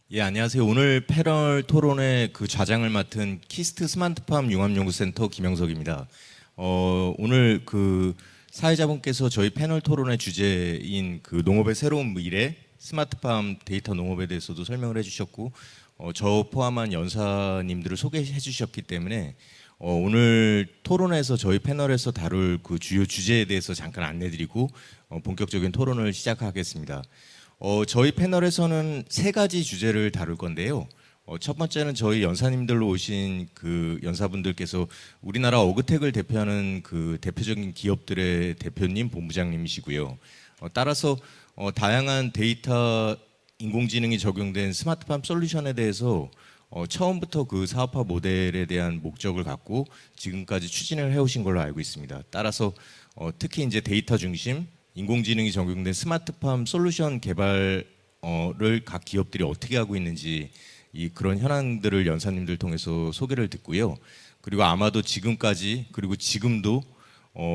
예, 안녕하세요. 오늘 패널 토론의 그 좌장을 맡은 키스트 스마트팜 융합연구센터 김영석입니다. 오늘 그 사회자분께서 저희 패널 토론의 주제인 그 농업의 새로운 미래, 스마트팜 데이터 농업에 대해서도 설명을 해주셨고, 저 포함한 연사님들을 소개해 주셨기 때문에 오늘 토론에서 저희 패널에서 다룰 그 주요 주제에 대해서 잠깐 안내드리고 본격적인 토론을 시작하겠습니다. 저희 패널에서는 세 가지 주제를 다룰 건데요. 첫 번째는 저희 연사님들로 오신 그 연사분들께서 우리나라 어그텍을 대표하는 그 대표적인 기업들의 대표님, 본부장님이시고요. 따라서 다양한 데이터 인공지능이 적용된 스마트팜 솔루션에 대해서 처음부터 그 사업화 모델에 대한 목적을 갖고 지금까지 추진을 해오신 걸로 알고 있습니다. 따라서 특히 이제 데이터 중심 인공지능이 적용된 스마트팜 솔루션 개발을 각 기업들이 어떻게 하고 있는지 그런 현황들을 연사님들 통해서 소개를 듣고요. 그리고 아마도 지금까지 그리고 지금도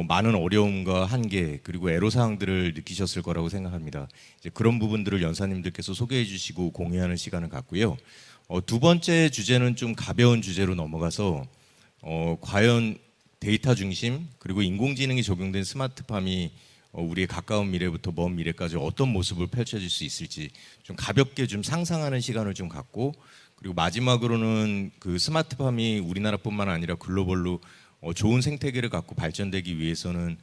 많은 어려움과 한계 그리고 애로사항들을 느끼셨을 거라고 생각합니다. 이제 그런 부분들을 연사님들께서 소개해 주시고 공유하는 시간을 갖고요. 두 번째 주제는 좀 가벼운 주제로 넘어가서 과연 데이터 중심 그리고 인공지능이 적용된 스마트팜이 우리의 가까운 미래부터 먼 미래까지 어떤 모습을 펼쳐질 수 있을지 좀 가볍게 좀 상상하는 시간을 좀 갖고, 그리고 마지막으로는 그 스마트팜이 우리나라뿐만 아니라 글로벌로 좋은 생태계를 갖고 발전되기 위해서는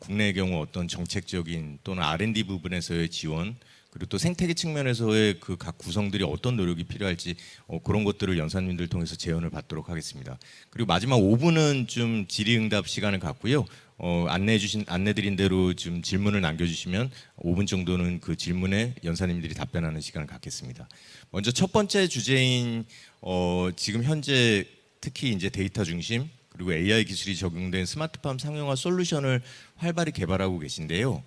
국내의 경우 어떤 정책적인 또는 R&D 부분에서의 지원, 그리고 또 생태계 측면에서의 그 각 구성들이 어떤 노력이 필요할지 그런 것들을 연사님들 통해서 제언을 받도록 하겠습니다. 그리고 마지막 5분은 좀 질의응답 시간을 갖고요. 안내드린 대로 좀 질문을 남겨주시면 5분 정도는 그 질문에 연사님들이 답변하는 시간을 갖겠습니다. 먼저 첫 번째 주제인 지금 현재 특히 이제 데이터 중심 그리고 AI 기술이 적용된 스마트팜 상용화 솔루션을 활발히 개발하고 계신데요.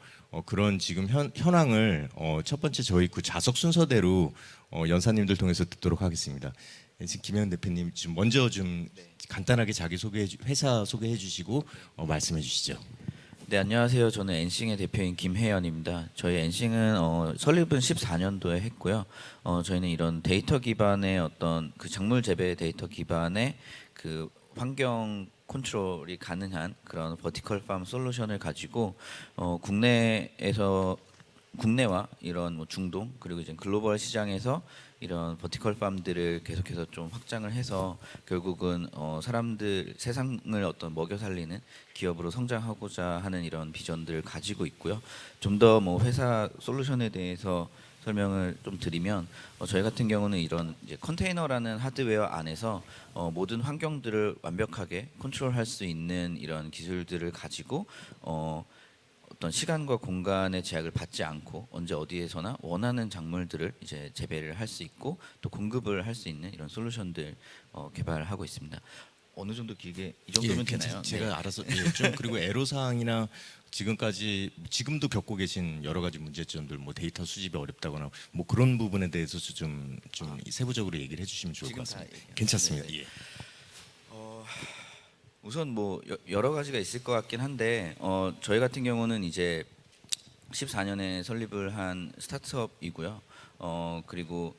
그런 지금 현황을 첫 번째 저희 그 좌석 순서대로 연사님들 통해서 듣도록 하겠습니다. 지금 김현 대표님 좀 먼저 좀 간단하게 자기 소개, 회사 소개해 주시고 말씀해 주시죠. 네, 안녕하세요. 저는 엔싱의 대표인 김혜연입니다. 저희 엔싱은 설립은 14년도에 했고요. 저희는 이런 데이터 기반의 어떤 그 작물 재배 데이터 기반의 그 환경 컨트롤이 가능한 그런 버티컬 팜 솔루션을 가지고 국내와 이런 뭐 중동 그리고 이제 글로벌 시장에서 이런 버티컬 팜들을 계속해서 좀 확장을 해서 결국은 사람들 세상을 어떤 먹여 살리는 기업으로 성장하고자 하는 이런 비전들을 가지고 있고요. 좀 더 뭐 회사 솔루션에 대해서 설명을 좀 드리면 저희 같은 경우는 이런 이제 컨테이너라는 하드웨어 안에서 모든 환경들을 완벽하게 컨트롤할 수 있는 이런 기술들을 가지고 어떤 시간과 공간의 제약을 받지 않고 언제 어디에서나 원하는 작물들을 이제 재배를 할 수 있고 또 공급을 할 수 있는 이런 솔루션들 개발하고 있습니다. 어느 정도 길게 이 정도면 되나요? 제가 네. 알아서 좀 그리고 애로사항이나 지금도 겪고 계신 여러 가지 문제점들, 뭐 데이터 수집이 어렵다거나 뭐 그런 부분에 대해서 좀 세부적으로 얘기를 해주시면 좋을 것 지금 다 같습니다. 얘기하면 괜찮습니다. 네. 예. 우선 뭐 여러 가지가 있을 것 같긴 한데 저희 같은 경우는 이제 14년에 설립을 한 스타트업이고요. 그리고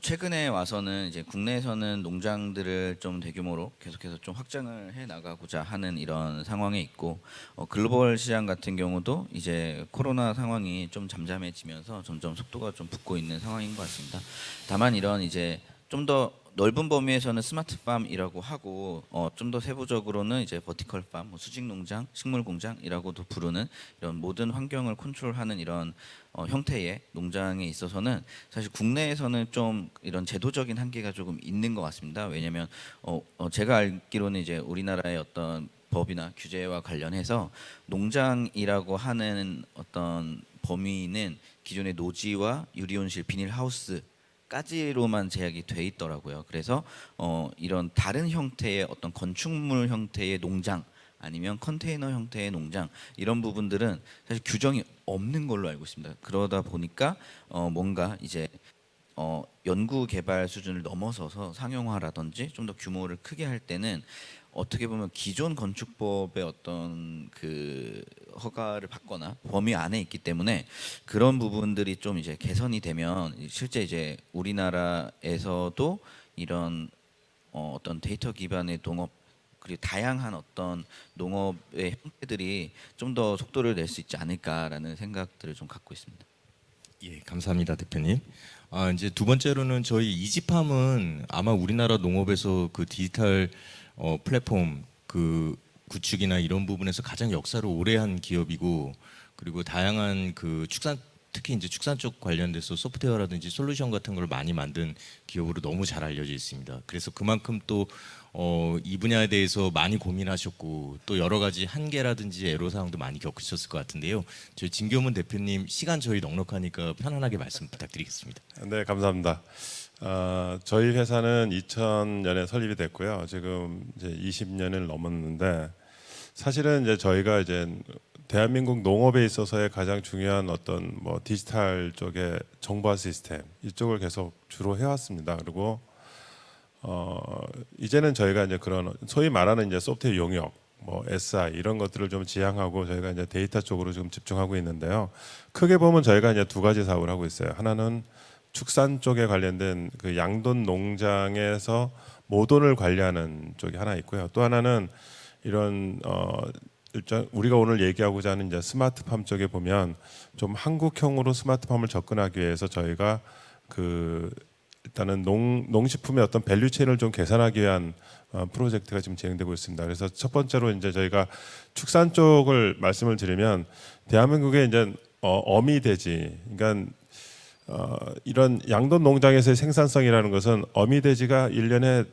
최근에 와서는 이제 국내에서는 농장들을 좀 대규모로 계속해서 좀 확장을 해 나가고자 하는 이런 상황에 있고 글로벌 시장 같은 경우도 이제 코로나 상황이 좀 잠잠해지면서 점점 속도가 좀 붙고 있는 상황인 것 같습니다. 다만 이런 이제 좀 더 넓은 범위에서는 스마트팜이라고 하고 좀 더 세부적으로는 이제 버티컬팜, 뭐 수직농장, 식물공장이라고도 부르는 이런 모든 환경을 컨트롤하는 이런 형태의 농장에 있어서는 사실 국내에서는 좀 이런 제도적인 한계가 조금 있는 것 같습니다. 왜냐하면 제가 알기로는 이제 우리나라의 어떤 법이나 규제와 관련해서 농장이라고 하는 어떤 범위는 기존의 노지와 유리온실, 비닐하우스 까지로만 제약이 돼 있더라고요. 그래서 이런 다른 형태의 어떤 건축물 형태의 농장 아니면 컨테이너 형태의 농장 이런 부분들은 사실 규정이 없는 걸로 알고 있습니다. 그러다 보니까 뭔가 이제 연구 개발 수준을 넘어서서 상용화라든지 좀 더 규모를 크게 할 때는 어떻게 보면 기존 건축법의 어떤 그 허가를 받거나 범위 안에 있기 때문에 그런 부분들이 좀 이제 개선이 되면 실제 이제 우리나라에서도 이런 어떤 데이터 기반의 농업 그리고 다양한 어떤 농업의 형태들이 좀 더 속도를 낼 수 있지 않을까라는 생각들을 좀 갖고 있습니다. 예, 감사합니다, 대표님. 이제 두 번째로는 저희 이지팜은 아마 우리나라 농업에서 그 디지털 플랫폼 그 구축이나 이런 부분에서 가장 역사를 오래 한 기업이고, 그리고 다양한 그 축산, 특히 이제 축산 쪽 관련돼서 소프트웨어라든지 솔루션 같은 걸 많이 만든 기업으로 너무 잘 알려져 있습니다. 그래서 그만큼 또 이 분야에 대해서 많이 고민하셨고, 또 여러 가지 한계라든지 애로사항도 많이 겪으셨을 것 같은데요. 저희 진교문 대표님, 시간 저희 넉넉하니까 편안하게 말씀 부탁드리겠습니다. 네, 감사합니다. 저희 회사는 2000년에 설립이 됐고요. 지금 이제 20년을 넘었는데, 사실은 이제 저희가 이제 대한민국 농업에 있어서의 가장 중요한 어떤 뭐 디지털 쪽의 정보화 시스템 이쪽을 계속 주로 해왔습니다. 그리고 이제는 저희가 이제 그런 소위 말하는 이제 소프트웨어 용역, 뭐 SI 이런 것들을 좀 지향하고 저희가 이제 데이터 쪽으로 지금 집중하고 있는데요. 크게 보면 저희가 이제 두 가지 사업을 하고 있어요. 하나는 축산 쪽에 관련된 그 양돈 농장에서 모돈을 관리하는 쪽이 하나 있고요. 또 하나는 이런 일단 우리가 오늘 얘기하고자 하는 이제 스마트팜 쪽에 보면 좀 한국형으로 스마트팜을 접근하기 위해서 저희가 그 일단은 농식품의 어떤 밸류 체인을 좀 개선하기 위한 프로젝트가 지금 진행되고 있습니다. 그래서 첫 번째로 이제 저희가 축산 쪽을 말씀을 드리면 대한민국의 이제 어미 돼지, 그러니까 이런 양돈 농장에서의 생산성이라는 것은 어미 돼지가 1년에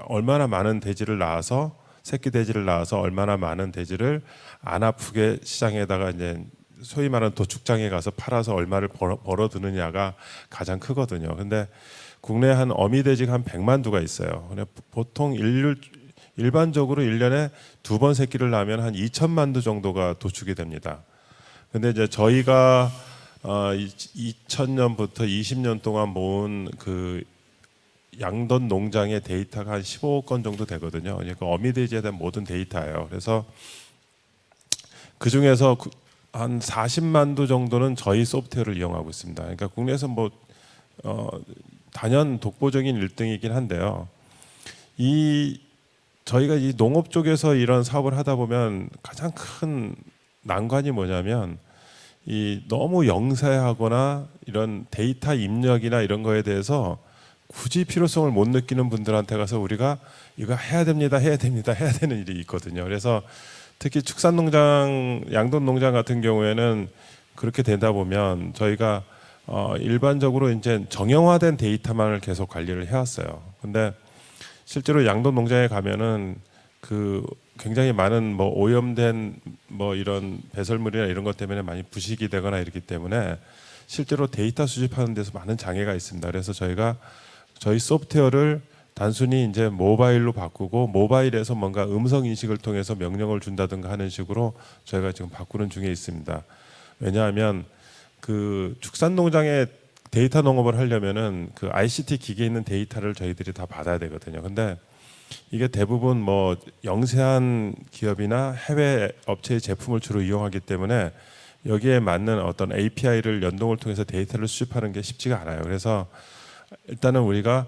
얼마나 많은 돼지를 낳아서 새끼 돼지를 낳아서 얼마나 많은 돼지를 안 아프게 시장에다가 이제 소위 말하는 도축장에 가서 팔아서 얼마를 벌어드느냐가 가장 크거든요. 근데 국내에 한 어미 돼지가 한 100만 두가 있어요. 근데 보통 일반적으로 1년에 2번 새끼를 낳으면 한 2천만 두 정도가 도축이 됩니다. 근데 이제 저희가 2000년부터 20년 동안 모은 그 양돈 농장의 데이터가 한 15억 건 정도 되거든요. 그러니까 어미 돼지에 대한 모든 데이터예요. 그래서 그 중에서 한 40만 두 정도는 저희 소프트웨어를 이용하고 있습니다. 그러니까 국내에서 뭐 단연 독보적인 1등이긴 한데요. 저희가 이 농업 쪽에서 이런 사업을 하다 보면 가장 큰 난관이 뭐냐면 이 너무 영세하거나 이런 데이터 입력이나 이런 거에 대해서 굳이 필요성을 못 느끼는 분들한테 가서 우리가 이거 해야 됩니다, 해야 됩니다, 해야 되는 일이 있거든요. 그래서 특히 축산농장, 양돈농장 같은 경우에는 그렇게 되다 보면 저희가 일반적으로 이제 정형화된 데이터만을 계속 관리를 해왔어요. 근데 실제로 양돈농장에 가면은 그 굉장히 많은 뭐 오염된 뭐 이런 배설물이나 이런 것 때문에 많이 부식이 되거나 이렇기 때문에 실제로 데이터 수집하는 데서 많은 장애가 있습니다. 그래서 저희가 저희 소프트웨어를 단순히 이제 모바일로 바꾸고 모바일에서 뭔가 음성 인식을 통해서 명령을 준다든가 하는 식으로 저희가 지금 바꾸는 중에 있습니다. 왜냐하면 그 축산농장에 데이터 농업을 하려면은 그 ICT 기계에 있는 데이터를 저희들이 다 받아야 되거든요. 근데 이게 대부분 뭐 영세한 기업이나 해외 업체의 제품을 주로 이용하기 때문에 여기에 맞는 어떤 API를 연동을 통해서 데이터를 수집하는 게 쉽지가 않아요. 그래서 일단은 우리가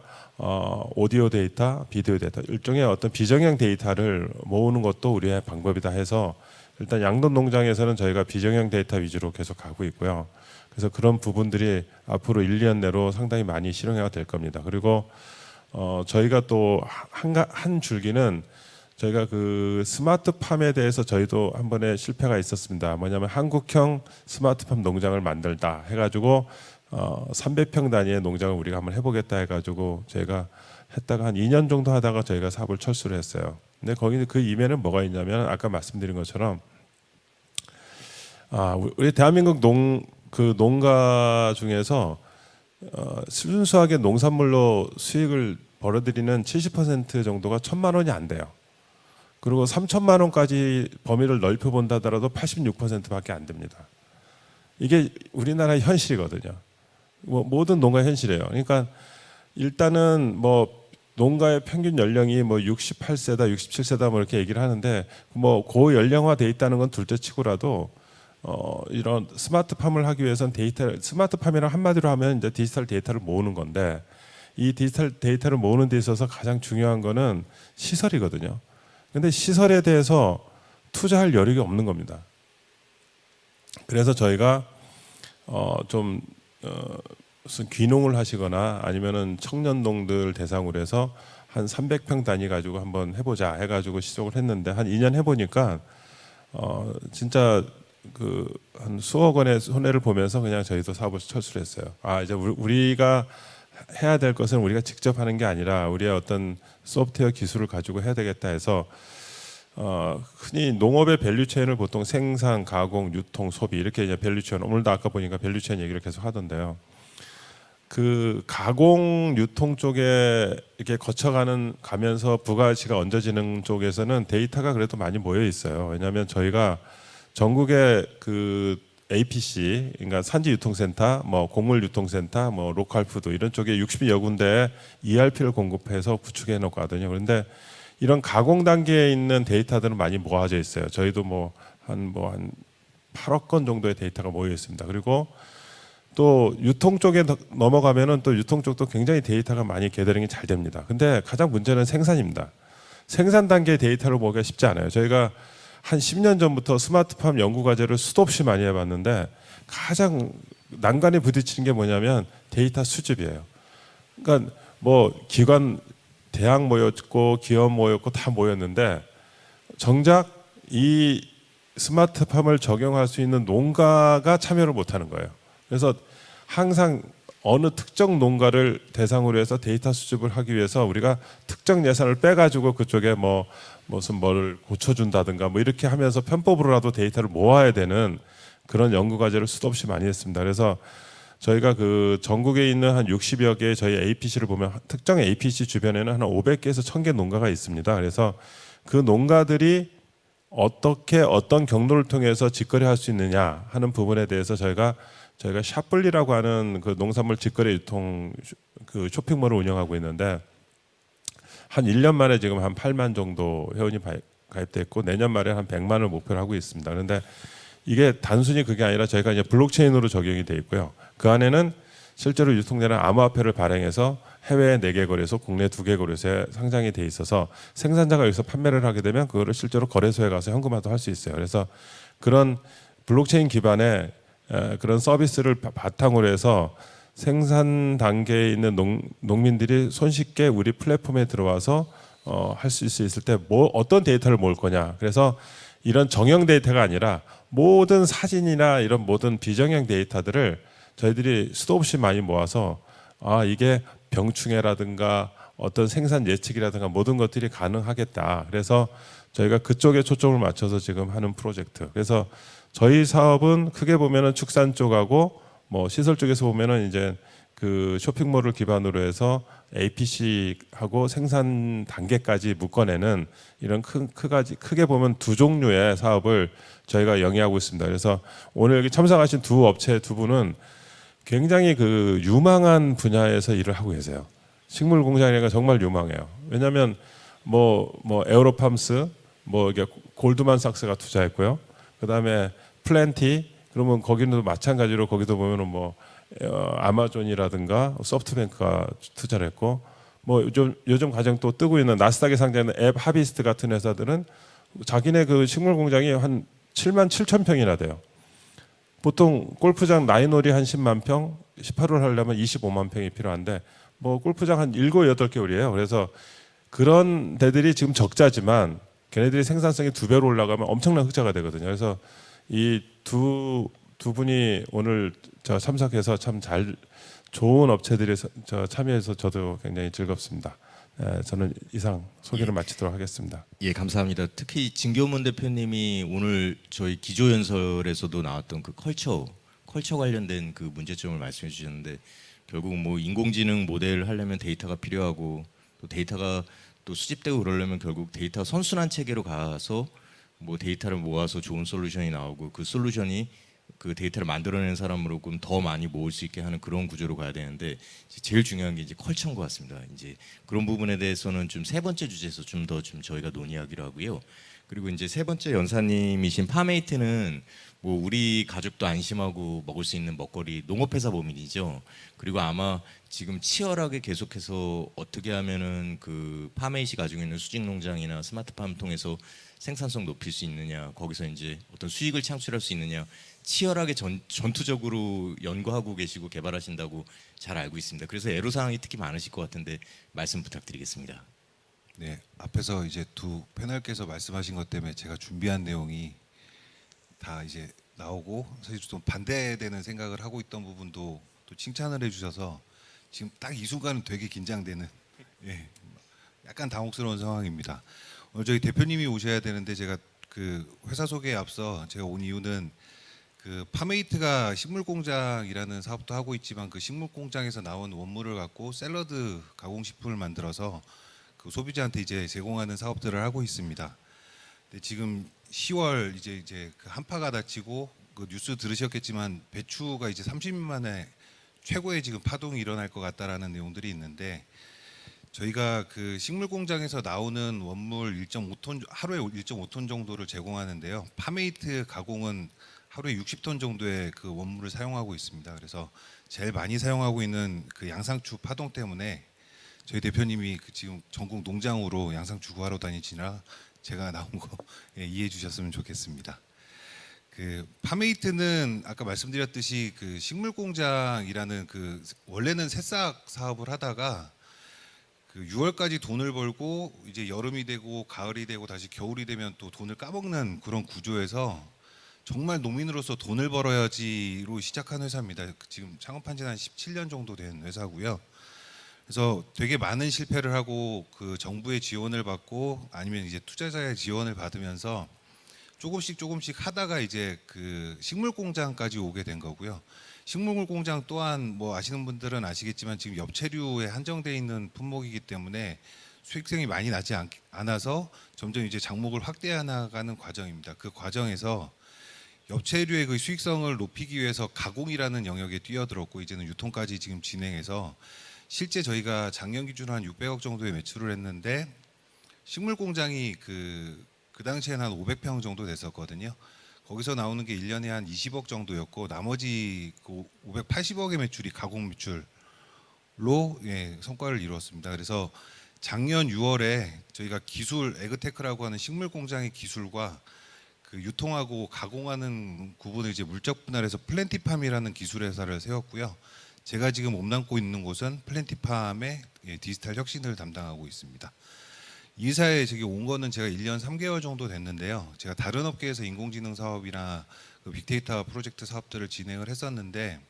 오디오 데이터, 비디오 데이터, 일종의 어떤 비정형 데이터를 모으는 것도 우리의 방법이다 해서 일단 양돈 농장에서는 저희가 비정형 데이터 위주로 계속 가고 있고요. 그래서 그런 부분들이 앞으로 1, 2년 내로 상당히 많이 실용화가 될 겁니다. 그리고 저희가 또 한 줄기는 저희가 그 스마트팜에 대해서 저희도 한 번에 실패가 있었습니다. 뭐냐면 한국형 스마트팜 농장을 만들다 해가지고 300평 단위의 농장을 우리가 한번 해보겠다 해가지고 저희가 했다가 한 2년 정도 하다가 저희가 사업을 철수를 했어요. 근데 거기 그 이면은 뭐가 있냐면 아까 말씀드린 것처럼 우리 대한민국 농가 중에서 순수하게 농산물로 수익을 벌어들이는 70% 정도가 1,000만 원이 안 돼요. 그리고 3천만 원까지 범위를 넓혀 본다 하더라도 86%밖에 안 됩니다. 이게 우리나라의 현실이거든요. 뭐 모든 농가 현실이에요. 그러니까 일단은 뭐 농가의 평균 연령이 뭐 68세다, 67세다 뭐 이렇게 얘기를 하는데 뭐 고연령화돼 있다는 건 둘째치고라도 이런 스마트팜을 하기 위해서는 스마트팜이랑 한마디로 하면 이제 디지털 데이터를 모으는 건데 이 디지털 데이터를 모으는 데 있어서 가장 중요한 거는 시설이거든요. 근데 시설에 대해서 투자할 여력이 없는 겁니다. 그래서 저희가 무슨 귀농을 하시거나 아니면은 청년농들 대상으로 해서 한 300평 단위 가지고 한번 해보자 해가지고 시작을 했는데 한 2년 해보니까 진짜 그 한 수억 원의 손해를 보면서 그냥 저희도 사업을 철수를 했어요. 아 이제 우리가 해야 될 것은 우리가 직접 하는 게 아니라 우리의 어떤 소프트웨어 기술을 가지고 해야 되겠다 해서 흔히 농업의 밸류체인을 보통 생산, 가공, 유통, 소비 이렇게 이제 밸류체인 오늘도 아까 보니까 밸류체인 얘기를 계속 하던데요. 그 가공 유통 쪽에 이렇게 가면서 부가가치가 얹어지는 쪽에서는 데이터가 그래도 많이 모여 있어요. 왜냐하면 저희가 전국의 그 APC, 그러니까 산지유통센터, 뭐 곡물유통센터, 뭐 로컬푸드 이런 쪽에 60여 군데에 ERP를 공급해서 구축해 놓거든요. 그런데 이런 가공 단계에 있는 데이터들은 많이 모아져 있어요. 저희도 한 8억 건 정도의 데이터가 모여 있습니다. 그리고 또 유통 쪽에 넘어가면은 또 유통 쪽도 굉장히 데이터가 많이 게더링이 잘 됩니다. 근데 가장 문제는 생산입니다. 생산 단계 데이터를 모으기가 쉽지 않아요. 저희가 한 10년 전부터 스마트팜 연구 과제를 수도 없이 많이 해봤는데 가장 난관에 부딪히는 게 뭐냐면 데이터 수집이에요. 그러니까 뭐 기관 대학 모였고 기업 모였고 다 모였는데 정작 이 스마트팜을 적용할 수 있는 농가가 참여를 못하는 거예요. 그래서 항상 어느 특정 농가를 대상으로 해서 데이터 수집을 하기 위해서 우리가 특정 예산을 빼가지고 그쪽에 무슨 뭐를 고쳐준다든가 뭐 이렇게 하면서 편법으로라도 데이터를 모아야 되는 그런 연구 과제를 수도 없이 많이 했습니다. 그래서 저희가 그 전국에 있는 한 60여 개의 저희 APC를 보면 특정 APC 주변에는 한 500개에서 1000개 농가가 있습니다. 그래서 그 농가들이 어떻게 어떤 경로를 통해서 직거래할 수 있느냐 하는 부분에 대해서 저희가 샷블리라고 하는 그 농산물 직거래 유통 그 쇼핑몰을 운영하고 있는데 한 1년 만에 지금 한 8만 정도 회원이 가입돼 있고 내년 말에 한 100만을 목표로 하고 있습니다. 그런데 이게 단순히 그게 아니라 저희가 이제 블록체인으로 적용이 돼 있고요. 그 안에는 실제로 유통되는 암호화폐를 발행해서 해외 4개 거래소, 국내 2개 거래소에 상장이 돼 있어서 생산자가 여기서 판매를 하게 되면 그거를 실제로 거래소에 가서 현금화도 할 수 있어요. 그래서 그런 블록체인 기반의 그런 서비스를 바탕으로 해서 생산 단계에 있는 농민들이 손쉽게 우리 플랫폼에 들어와서 할 수 있을 때 어떤 데이터를 모을 거냐. 그래서 이런 정형 데이터가 아니라 모든 사진이나 이런 모든 비정형 데이터들을 저희들이 수도 없이 많이 모아서 이게 병충해라든가 어떤 생산 예측이라든가 모든 것들이 가능하겠다. 그래서 저희가 그쪽에 초점을 맞춰서 지금 하는 프로젝트. 그래서 저희 사업은 크게 보면은 축산 쪽하고 뭐 시설 쪽에서 보면은 이제 그 쇼핑몰을 기반으로 해서 APC하고 생산 단계까지 묶어내는 이런 크게 보면 두 종류의 사업을 저희가 영위하고 있습니다. 그래서 오늘 여기 참석하신 두 업체 두 분은 굉장히 그 유망한 분야에서 일을 하고 계세요. 식물 공장이니까 정말 유망해요. 왜냐하면 뭐 에어로팜스, 이게 골드만삭스가 투자했고요. 그다음에 플랜티, 그러면 거기는 마찬가지로 거기도 보면은 아마존이라든가 소프트뱅크가 투자를 했고 요즘 가장 또 뜨고 있는 나스닥에 상장하는 앱 하비스트 같은 회사들은 자기네 그 식물 공장이 한 7만 7천 평이나 돼요. 보통 골프장 라인홀이 한 10만 평, 18홀 하려면 25만 평이 필요한데 골프장 한 7, 8개 홀이에요. 그래서 그런 데들이 지금 적자지만 걔네들이 생산성이 2배로 올라가면 엄청난 흑자가 되거든요. 그래서 이 두 분이 오늘 참석해서 참 좋은 업체들이 참여해서 저도 굉장히 즐겁습니다. 저는 이상 소개를 마치도록 하겠습니다. 예, 감사합니다. 특히 진교문 대표님이 오늘 저희 기조연설에서도 나왔던 그 컬처 관련된 그 문제점을 말씀해 주셨는데 결국 인공지능 모델을 하려면 데이터가 필요하고 또 데이터가 또 수집되고 그러려면 결국 데이터 선순환 체계로 가서 데이터를 모아서 좋은 솔루션이 나오고 그 솔루션이 그 데이터를 만들어내는 사람으로끔 더 많이 모을 수 있게 하는 그런 구조로 가야 되는데 이제 제일 중요한 게 이제 컬처인 것 같습니다. 이제 그런 부분에 대해서는 좀 세 번째 주제에서 좀 더 좀 저희가 논의하기로 하고요. 그리고 이제 세 번째 연사님이신 파메이트는 뭐 우리 가족도 안심하고 먹을 수 있는 먹거리 농업회사 범인이죠. 그리고 아마 지금 치열하게 계속해서 어떻게 하면은 그 파메이시 가지고 있는 수직 농장이나 스마트팜 통해서 생산성 높일 수 있느냐, 거기서 이제 어떤 수익을 창출할 수 있느냐 치열하게 전투적으로 연구하고 계시고 개발하신다고 잘 알고 있습니다. 그래서 애로사항이 특히 많으실 것 같은데 말씀 부탁드리겠습니다. 네, 앞에서 이제 두 패널께서 말씀하신 것 때문에 제가 준비한 내용이 다 이제 나오고 사실 좀 반대되는 생각을 하고 있던 부분도 또 칭찬을 해주셔서 지금 딱 이 순간은 되게 긴장되는, 예, 약간 당혹스러운 상황입니다. 오늘 저희 대표님이 오셔야 되는데 제가 그 회사 소개에 앞서 제가 온 이유는 그 파메이트가 식물공장이라는 사업도 하고 있지만 그 식물공장에서 나온 원물을 갖고 샐러드 가공식품을 만들어서 그 소비자한테 이제 제공하는 사업들을 하고 있습니다. 근데 지금 10월 이제 그 한파가 닥치고 그 뉴스 들으셨겠지만 배추가 이제 30년 만에 최고의 지금 파동이 일어날 것 같다라는 내용들이 있는데 저희가 그 식물 공장에서 나오는 원물 1.5톤 하루에 1.5톤 정도를 제공하는데요. 파메이트 가공은 하루에 60톤 정도의 그 원물을 사용하고 있습니다. 그래서 제일 많이 사용하고 있는 그 양상추 파동 때문에 저희 대표님이 그 지금 전국 농장으로 양상추 구하러 다니시라 제가 나온 거 예, 이해해 주셨으면 좋겠습니다. 그 파메이트는 아까 말씀드렸듯이 그 식물 공장이라는 그 원래는 새싹 사업을 하다가 그 6월까지 돈을 벌고 이제 여름이 되고 가을이 되고 다시 겨울이 되면 또 돈을 까먹는 그런 구조에서 정말 농민으로서 돈을 벌어야지로 시작한 회사입니다. 지금 창업한 지는 한 17년 정도 된 회사고요. 그래서 되게 많은 실패를 하고 그 정부의 지원을 받고 아니면 이제 투자자의 지원을 받으면서 조금씩 하다가 이제 그 식물 공장까지 오게 된 거고요. 식물 공장 또한 뭐 아시는 분들은 아시겠지만 지금 엽채류에 한정되어 있는 품목이기 때문에 수익성이 많이 나지 않아서 점점 이제 장목을 확대해 나가는 과정입니다. 그 과정에서 엽채류의 그 수익성을 높이기 위해서 가공이라는 영역에 뛰어들었고 이제는 유통까지 지금 진행해서 실제 저희가 작년 기준으로 한 600억 정도의 매출을 했는데 식물 공장이 그 당시에는 한 500평 정도 됐었거든요. 거기서 나오는 게 1년에 한 20억 정도였고 나머지 그 580억의 매출이 가공 매출로 예, 성과를 이루었습니다. 그래서 작년 6월에 저희가 기술 에그테크라고 하는 식물 공장의 기술과 그 유통하고 가공하는 구분을 이제 물적 분할해서 플랜티팜이라는 기술 회사를 세웠고요. 제가 지금 몸담고 있는 곳은 플랜티팜의 예, 디지털 혁신을 담당하고 있습니다. 이 회사에 저기 온 거는 제가 1년 3개월 정도 됐는데요. 제가 다른 업계에서 인공지능 사업이나 그 빅데이터 프로젝트 사업들을 진행을 했었는데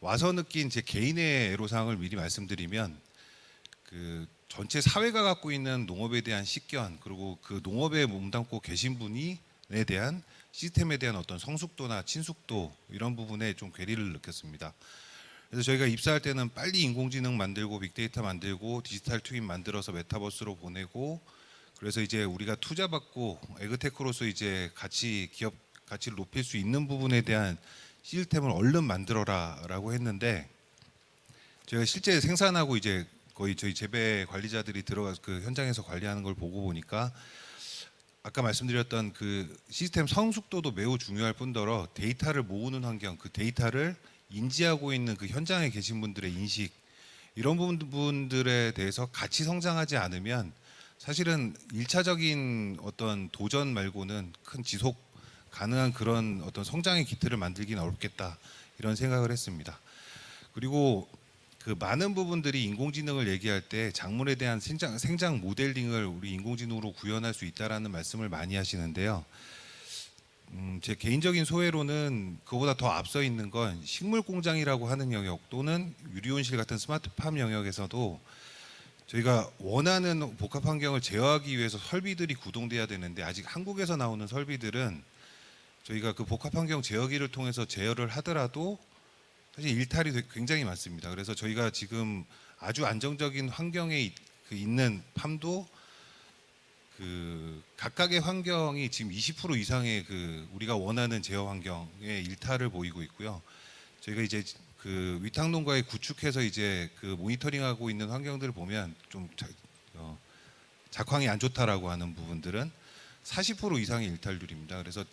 와서 느낀 제 개인의 애로사항을 미리 말씀드리면 그 전체 사회가 갖고 있는 농업에 대한 식견 그리고 그 농업에 몸담고 계신 분에 대한 시스템에 대한 어떤 성숙도나 친숙도 이런 부분에 좀 괴리를 느꼈습니다. 그래서 저희가 입사할 때는 빨리 인공지능 만들고 빅데이터 만들고 디지털 트윈 만들어서 메타버스로 보내고 그래서 이제 우리가 투자 받고 에그테크로서 이제 기업 가치를 높일 수 있는 부분에 대한 시스템을 얼른 만들어라라고 했는데 제가 실제 생산하고 이제 거의 저희 재배 관리자들이 들어가서 그 현장에서 관리하는 걸 보고 보니까 아까 말씀드렸던 그 시스템 성숙도도 매우 중요할 뿐더러 데이터를 모으는 환경, 그 데이터를 인지하고 있는 그 현장에 계신 분들의 인식 이런 부분들에 대해서 같이 성장하지 않으면 사실은 1차적인 어떤 도전 말고는 큰 지속 가능한 그런 어떤 성장의 기틀을 만들기는 어렵겠다 이런 생각을 했습니다. 그리고 그 많은 부분들이 인공지능을 얘기할 때 작물에 대한 생장 모델링을 우리 인공지능으로 구현할 수 있다라는 말씀을 많이 하시는데요. 제 개인적인 소회로는 그보다 더 앞서 있는 건 식물 공장이라고 하는 영역 또는 유리온실 같은 스마트팜 영역에서도 저희가 원하는 복합 환경을 제어하기 위해서 설비들이 구동돼야 되는데 아직 한국에서 나오는 설비들은 저희가 그 복합 환경 제어기를 통해서 제어를 하더라도 사실 일탈이 굉장히 많습니다. 그래서 저희가 지금 아주 안정적인 환경에 있는 팜도 그 각각의 환경이 지금 20% 이상의 그 우리가 원하는 제어 환경의 일탈을 보이고 있고요. 저희가 이제 그 위탁농가에 구축해서 이제 그 모니터링하고 있는 환경들을 보면 좀 작황이 안 좋다라고 하는 부분들은 40% 이상의 일탈률입니다. 그래서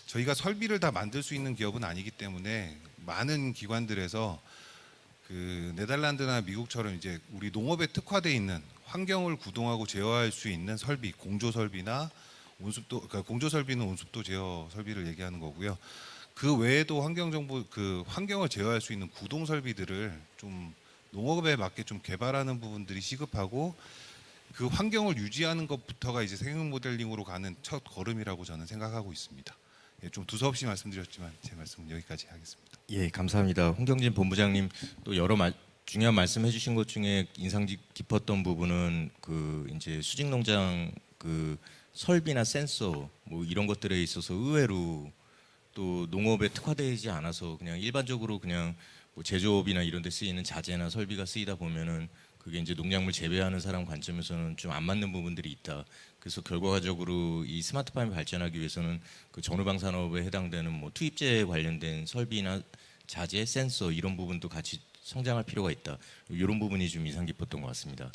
저희가 설비를 다 만들 수 있는 기업은 아니기 때문에 많은 기관들에서 그 네덜란드나 미국처럼 이제 우리 농업에 특화돼 있는 환경을 구동하고 제어할 수 있는 설비, 공조 설비나 온습도, 그러니까 공조 설비는 온습도 제어 설비를 얘기하는 거고요. 그 외에도 환경 정보, 그 환경을 제어할 수 있는 구동 설비들을 좀 농업에 맞게 좀 개발하는 부분들이 시급하고, 그 환경을 유지하는 것부터가 이제 생육 모델링으로 가는 첫 걸음이라고 저는 생각하고 있습니다. 예, 좀 두서없이 말씀드렸지만 제 말씀은 여기까지 하겠습니다. 예, 감사합니다. 홍경진 본부장님 또 여러 중요한 말씀해주신 것 중에 인상 깊었던 부분은 그 이제 수직 농장 그 설비나 센서 뭐 이런 것들에 있어서 의외로 또 농업에 특화되지 않아서 그냥 일반적으로 그냥 뭐 제조업이나 이런 데 쓰이는 자재나 설비가 쓰이다 보면은 그게 이제 농작물 재배하는 사람 관점에서는 좀 안 맞는 부분들이 있다. 그래서 결과적으로 이 스마트팜이 발전하기 위해서는 그 전후방 산업에 해당되는 뭐 투입재에 관련된 설비나 자재, 센서 이런 부분도 같이 성장할 필요가 있다. 이런 부분이 좀 인상 깊었던 것 같습니다.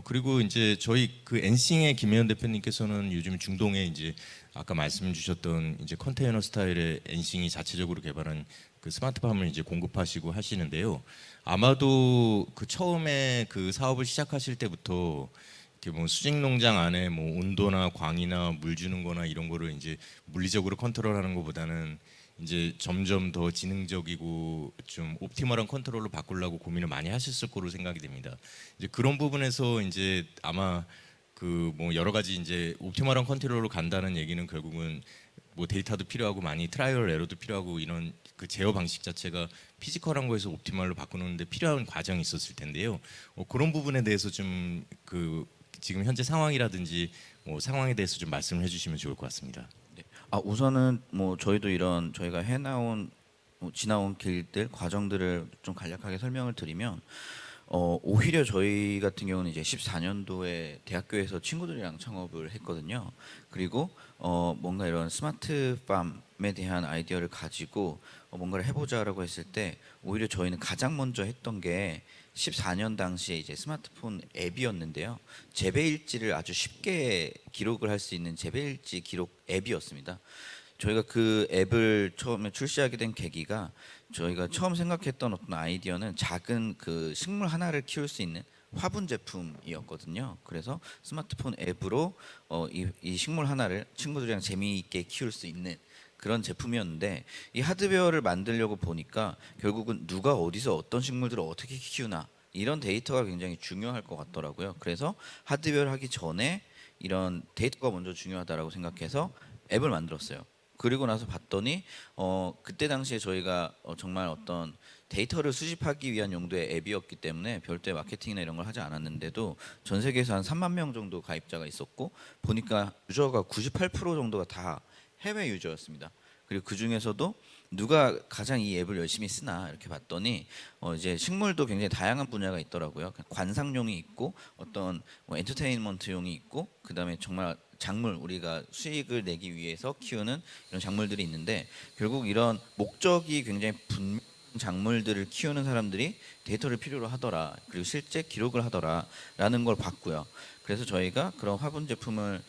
그리고 이제 저희 그 엔싱의 김혜연 대표님께서는 요즘 중동에 이제 아까 말씀 주셨던 이제 컨테이너 스타일의 엔싱이 자체적으로 개발한 그 스마트팜을 이제 공급하시고 하시는데요. 아마도 그 처음에 그 사업을 시작하실 때부터 이렇게 뭐 수직 농장 안에 뭐 온도나 광이나 물 주는 거나 이런 거를 이제 물리적으로 컨트롤하는 것보다는 이제 점점 더 지능적이고 좀 옵티멀한 컨트롤로 바꾸려고 고민을 많이 하셨을 거로 생각이 됩니다. 이제 그런 부분에서 이제 아마 그 뭐 여러 가지 이제 옵티멀한 컨트롤로 간다는 얘기는 결국은 뭐 데이터도 필요하고 많이 트라이얼 에러도 필요하고 이런 그 제어 방식 자체가 피지컬한 거에서 옵티멀로 바꾸는데 필요한 과정이 있었을 텐데요. 그런 부분에 대해서 좀 그 지금 현재 상황이라든지 뭐 상황에 대해서 좀 말씀을 해주시면 좋을 것 같습니다. 네. 우선은 뭐 저희도 이런 저희가 해나온 지나온 길들 과정들을 좀 간략하게 설명을 드리면 오히려 저희 같은 경우는 이제 14년도에 대학교에서 친구들이랑 창업을 했거든요. 그리고 뭔가 이런 스마트팜에 대한 아이디어를 가지고 뭔가를 해보자라고 했을 때 오히려 저희는 가장 먼저 했던 게 14년 당시에 이제 스마트폰 앱이었는데요. 재배일지를 아주 쉽게 기록을 할 수 있는 재배일지 기록 앱이었습니다. 저희가 그 앱을 처음에 출시하게 된 계기가 저희가 처음 생각했던 어떤 아이디어는 작은 그 식물 하나를 키울 수 있는 화분 제품이었거든요. 그래서 스마트폰 앱으로 이 식물 하나를 친구들이랑 재미있게 키울 수 있는 그런 제품이었는데, 이 하드웨어를 만들려고 보니까 결국은 누가 어디서 어떤 식물들을 어떻게 키우나 이런 데이터가 굉장히 중요할 것 같더라고요. 그래서 하드웨어를 하기 전에 이런 데이터가 먼저 중요하다라고 생각해서 앱을 만들었어요. 그리고 나서 봤더니 그때 당시에 저희가 정말 어떤 데이터를 수집하기 위한 용도의 앱이었기 때문에 별도의 마케팅이나 이런 걸 하지 않았는데도 전 세계에서 한 3만 명 정도 가입자가 있었고, 보니까 유저가 98% 정도가 다 해외 유저였습니다. 그리고 그 중에서도 누가 가장 이 앱을 열심히 쓰나 이렇게 봤더니 이제 식물도 굉장히 다양한 분야가 있더라고요. 관상용이 있고 어떤 뭐 엔터테인먼트용이 있고, 그다음에 정말 작물, 우리가 수익을 내기 위해서 키우는 이런 작물들이 있는데, 결국 이런 목적이 굉장히 분명한 작물들을 키우는 사람들이 데이터를 필요로 하더라, 그리고 실제 기록을 하더라라는 걸 봤고요. 그래서 저희가 그런 화분 제품을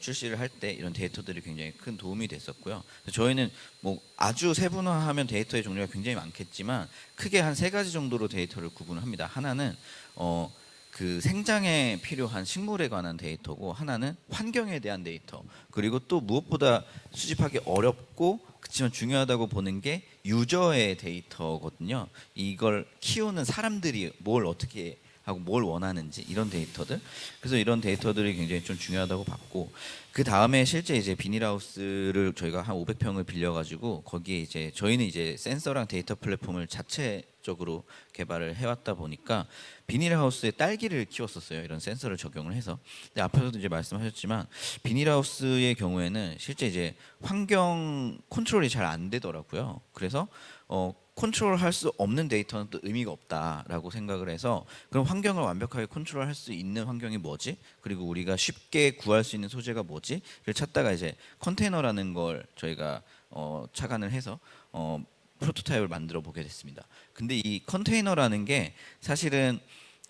출시를 할 때 이런 데이터들이 굉장히 큰 도움이 됐었고요. 저희는 뭐 아주 세분화하면 데이터의 종류가 굉장히 많겠지만 크게 한 3가지 정도로 데이터를 구분을 합니다. 하나는 그 생장에 필요한 식물에 관한 데이터고, 하나는 환경에 대한 데이터, 그리고 또 무엇보다 수집하기 어렵고 그렇지만 중요하다고 보는 게 유저의 데이터거든요. 이걸 키우는 사람들이 뭘 어떻게 하고 뭘 원하는지 이런 데이터들. 그래서 이런 데이터들이 굉장히 좀 중요하다고 봤고, 그 다음에 실제 이제 비닐하우스를 저희가 한 500평을 빌려가지고 거기에 이제 저희는 이제 센서랑 데이터 플랫폼을 자체적으로 개발을 해왔다 보니까 비닐하우스에 딸기를 키웠었어요. 이런 센서를 적용을 해서. 근데 앞에서도 이제 말씀하셨지만 비닐하우스의 경우에는 실제 이제 환경 컨트롤이 잘 안 되더라고요. 그래서 컨트롤할 수 없는 데이터는 또 의미가 없다라고 생각을 해서 그럼 환경을 완벽하게 컨트롤할 수 있는 환경이 뭐지? 그리고 우리가 쉽게 구할 수 있는 소재가 뭐지?를 찾다가 이제 컨테이너라는 걸 저희가 착안을 해서 프로토타입을 만들어 보게 됐습니다. 근데 이 컨테이너라는 게 사실은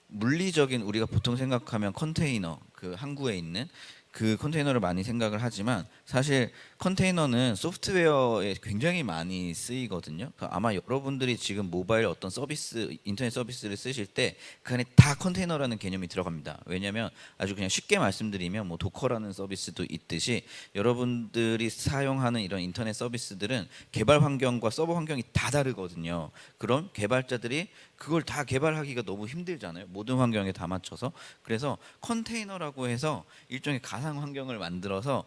물리적인 우리가 보통 생각하면 컨테이너 그 항구에 있는 그 컨테이너를 많이 생각을 하지만 사실 컨테이너는 소프트웨어에 굉장히 많이 쓰이거든요. 그러니까 아마 여러분들이 지금 모바일 어떤 서비스, 인터넷 서비스를 쓰실 때 그 안에 다 컨테이너라는 개념이 들어갑니다. 왜냐하면 아주 그냥 쉽게 말씀드리면 뭐 도커라는 서비스도 있듯이 여러분들이 사용하는 이런 인터넷 서비스들은 개발 환경과 서버 환경이 다 다르거든요. 그럼 개발자들이 그걸 다 개발하기가 너무 힘들잖아요. 모든 환경에 다 맞춰서. 그래서 컨테이너라고 해서 일종의 가상 환경을 만들어서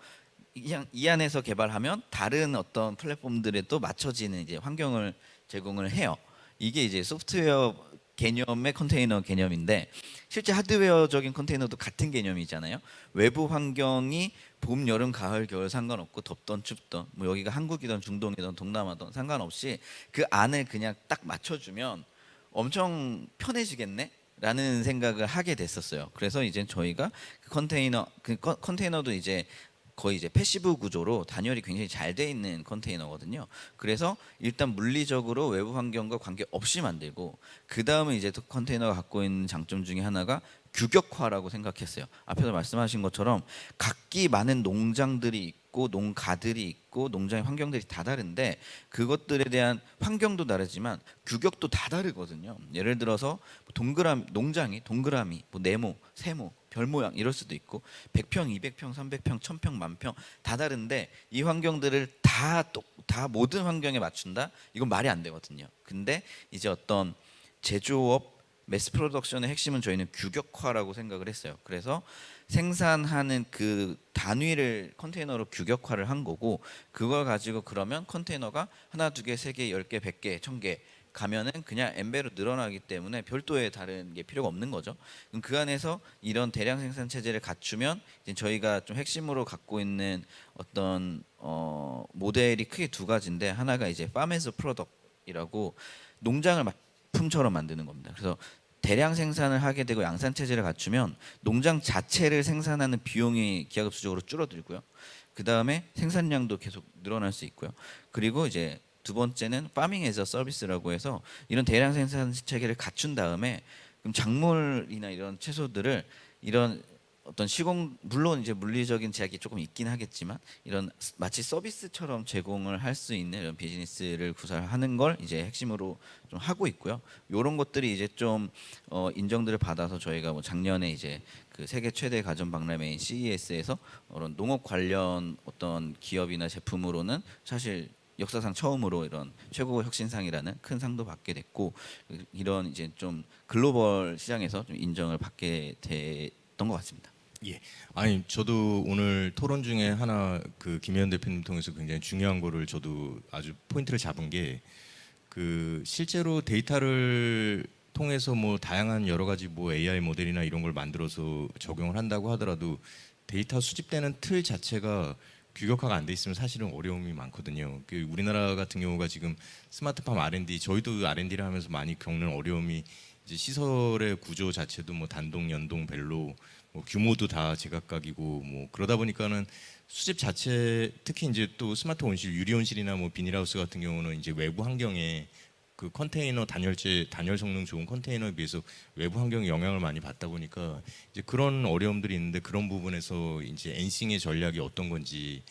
이 안에서 개발하면 다른 어떤 플랫폼들에 또 맞춰지는 이제 환경을 제공을 해요. 이게 이제 소프트웨어 개념의 컨테이너 개념인데 실제 하드웨어적인 컨테이너도 같은 개념이잖아요. 외부 환경이 봄, 여름, 가을, 겨울 상관없고 덥던 춥던 뭐 여기가 한국이든 중동이든 동남아든 상관없이 그 안을 그냥 딱 맞춰주면 엄청 편해지겠네? 라는 생각을 하게 됐었어요. 그래서 이제 저희가 그 컨테이너도 이제 거의 이제 패시브 구조로 단열이 굉장히 잘 돼 있는 컨테이너거든요. 그래서 일단 물리적으로 외부 환경과 관계없이 만들고 그 다음에 이제 컨테이너가 갖고 있는 장점 중에 하나가 규격화라고 생각했어요. 앞에서 말씀하신 것처럼 각기 많은 농장들이 있고 농가들이 있고 농장의 환경들이 다 다른데 그것들에 대한 환경도 다르지만 규격도 다 다르거든요. 예를 들어서 농장이 동그라미, 뭐 네모, 세모, 별 모양 이럴 수도 있고 100평, 200평, 300평, 1000평, 10,000평 다 다른데 이 환경들을 다 모든 환경에 맞춘다? 이건 말이 안 되거든요. 근데 이제 어떤 제조업 매스 프로덕션의 핵심은 저희는 규격화라고 생각을 했어요. 그래서 생산하는 그 단위를 컨테이너로 규격화를 한 거고 그걸 가지고 그러면 컨테이너가 하나, 두 개, 세 개, 10개, 100개, 1000개 가면은 그냥 N배로 늘어나기 때문에 별도의 다른 게 필요가 없는 거죠. 그럼 그 안에서 이런 대량 생산 체제를 갖추면 이제 저희가 좀 핵심으로 갖고 있는 어떤 모델이 크게 두 가지인데 하나가 이제 farm 프로덕이라고 농장을 품처럼 만드는 겁니다. 그래서 대량 생산을 하게 되고 양산 체제를 갖추면 농장 자체를 생산하는 비용이 기하급수적으로 줄어들고요. 그 다음에 생산량도 계속 늘어날 수 있고요. 그리고 이제 두 번째는 파밍 에즈 서비스라고 해서 이런 대량 생산 체계를 갖춘 다음에 그럼 작물이나 이런 채소들을 이런 어떤 물론 이제 물리적인 제약이 조금 있긴 하겠지만 이런 마치 서비스처럼 제공을 할 수 있는 이런 비즈니스를 구사하는 걸 이제 핵심으로 좀 하고 있고요. 이런 것들이 이제 좀 인정들을 받아서 저희가 뭐 작년에 이제 그 세계 최대 가전 박람회인 CES에서 그런 농업 관련 어떤 기업이나 제품으로는 사실 역사상 처음으로 이런 최고 혁신상이라는 큰 상도 받게 됐고 이런 이제 좀 글로벌 시장에서 좀 인정을 받게 됐던 것 같습니다. 예. 아니 저도 오늘 토론 중에 하나 그 김혜연 대표님 통해서 굉장히 중요한 거를 저도 아주 포인트를 잡은 게 그 실제로 데이터를 통해서 뭐 다양한 여러 가지 뭐 AI 모델이나 이런 걸 만들어서 적용을 한다고 하더라도 데이터 수집되는 틀 자체가 규격화가 안 돼 있으면 사실은 어려움이 많거든요. 그 우리나라 같은 경우가 지금 스마트팜 R&D 저희도 R&D를 하면서 많이 겪는 어려움이 이제 시설의 구조 자체도 뭐 단동, 연동, 벨로 뭐 규모도 다 제각각이고 뭐 그러다 보니까는 수집 자체 특히 이제 또 스마트 온실, 유리 온실이나 뭐 비닐하우스 같은 경우는 이제 외부 환경에 그 컨테이너 단열 성능 좋은 컨테이너에 비해서 외부 환경에 영향을 많이 받다 보니까 이제 그런 어려움들이 있는데 그런 부분에서 이제 엔싱의 전략이 어떤 건지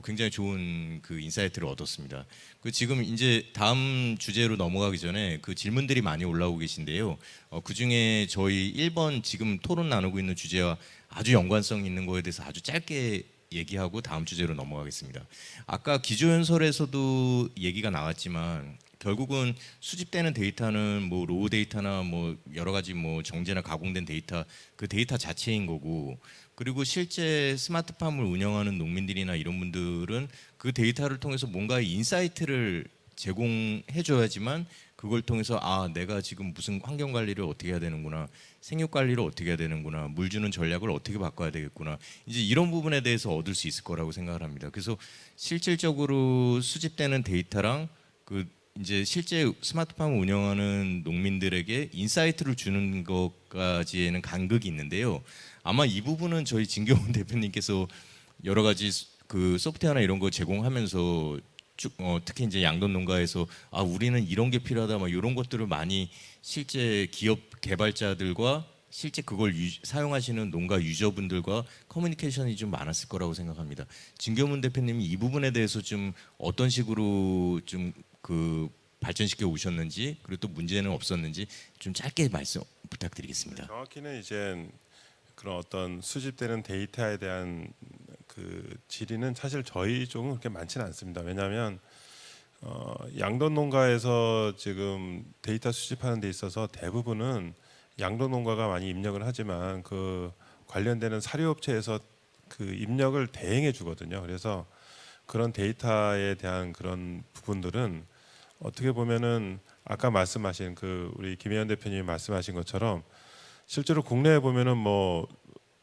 굉장히 좋은 그 인사이트를 얻었습니다. 그 지금 이제 다음 주제로 넘어가기 전에 그 질문들이 많이 올라오고 계신데요. 그 중에 저희 1번 지금 토론 나누고 있는 주제와 아주 연관성 있는 거에 대해서 아주 짧게 얘기하고 다음 주제로 넘어가겠습니다. 아까 기조연설에서도 얘기가 나왔지만 결국은 수집되는 데이터는 뭐 로우 데이터나 뭐 여러 가지 뭐 정제나 가공된 데이터 그 데이터 자체인 거고 그리고 실제 스마트팜을 운영하는 농민들이나 이런 분들은 그 데이터를 통해서 뭔가의 인사이트를 제공해 줘야지만 그걸 통해서 아 내가 지금 무슨 환경 관리를 어떻게 해야 되는구나 생육 관리를 어떻게 해야 되는구나 물 주는 전략을 어떻게 바꿔야 되겠구나 이제 이런 부분에 대해서 얻을 수 있을 거라고 생각을 합니다. 그래서 실질적으로 수집되는 데이터랑 그 이제 실제 스마트팜을 운영하는 농민들에게 인사이트를 주는 것까지에는 간극이 있는데요. 아마 이 부분은 저희 진경훈 대표님께서 여러 가지 그 소프트웨어나 이런 거 제공하면서 특히 이제 양돈 농가에서 우리는 이런 게 필요하다 막 이런 것들을 많이 실제 기업 개발자들과 실제 그걸 사용하시는 농가 유저분들과 커뮤니케이션이 좀 많았을 거라고 생각합니다. 진경훈 대표님이 이 부분에 대해서 좀 어떤 식으로 좀 그 발전시켜 오셨는지 그리고 또 문제는 없었는지 좀 짧게 말씀 부탁드리겠습니다. 정확히는 이제 그런 어떤 수집되는 데이터에 대한 그 질의는 사실 저희 쪽은 그렇게 많지는 않습니다. 왜냐하면 양돈 농가에서 지금 데이터 수집하는 데 있어서 대부분은 양돈 농가가 많이 입력을 하지만 그 관련되는 사료업체에서 그 입력을 대행해 주거든요. 그래서 그런 데이터에 대한 그런 부분들은 어떻게 보면은 아까 말씀하신 그 우리 김혜연 대표님이 말씀하신 것처럼 실제로 국내에 보면은 뭐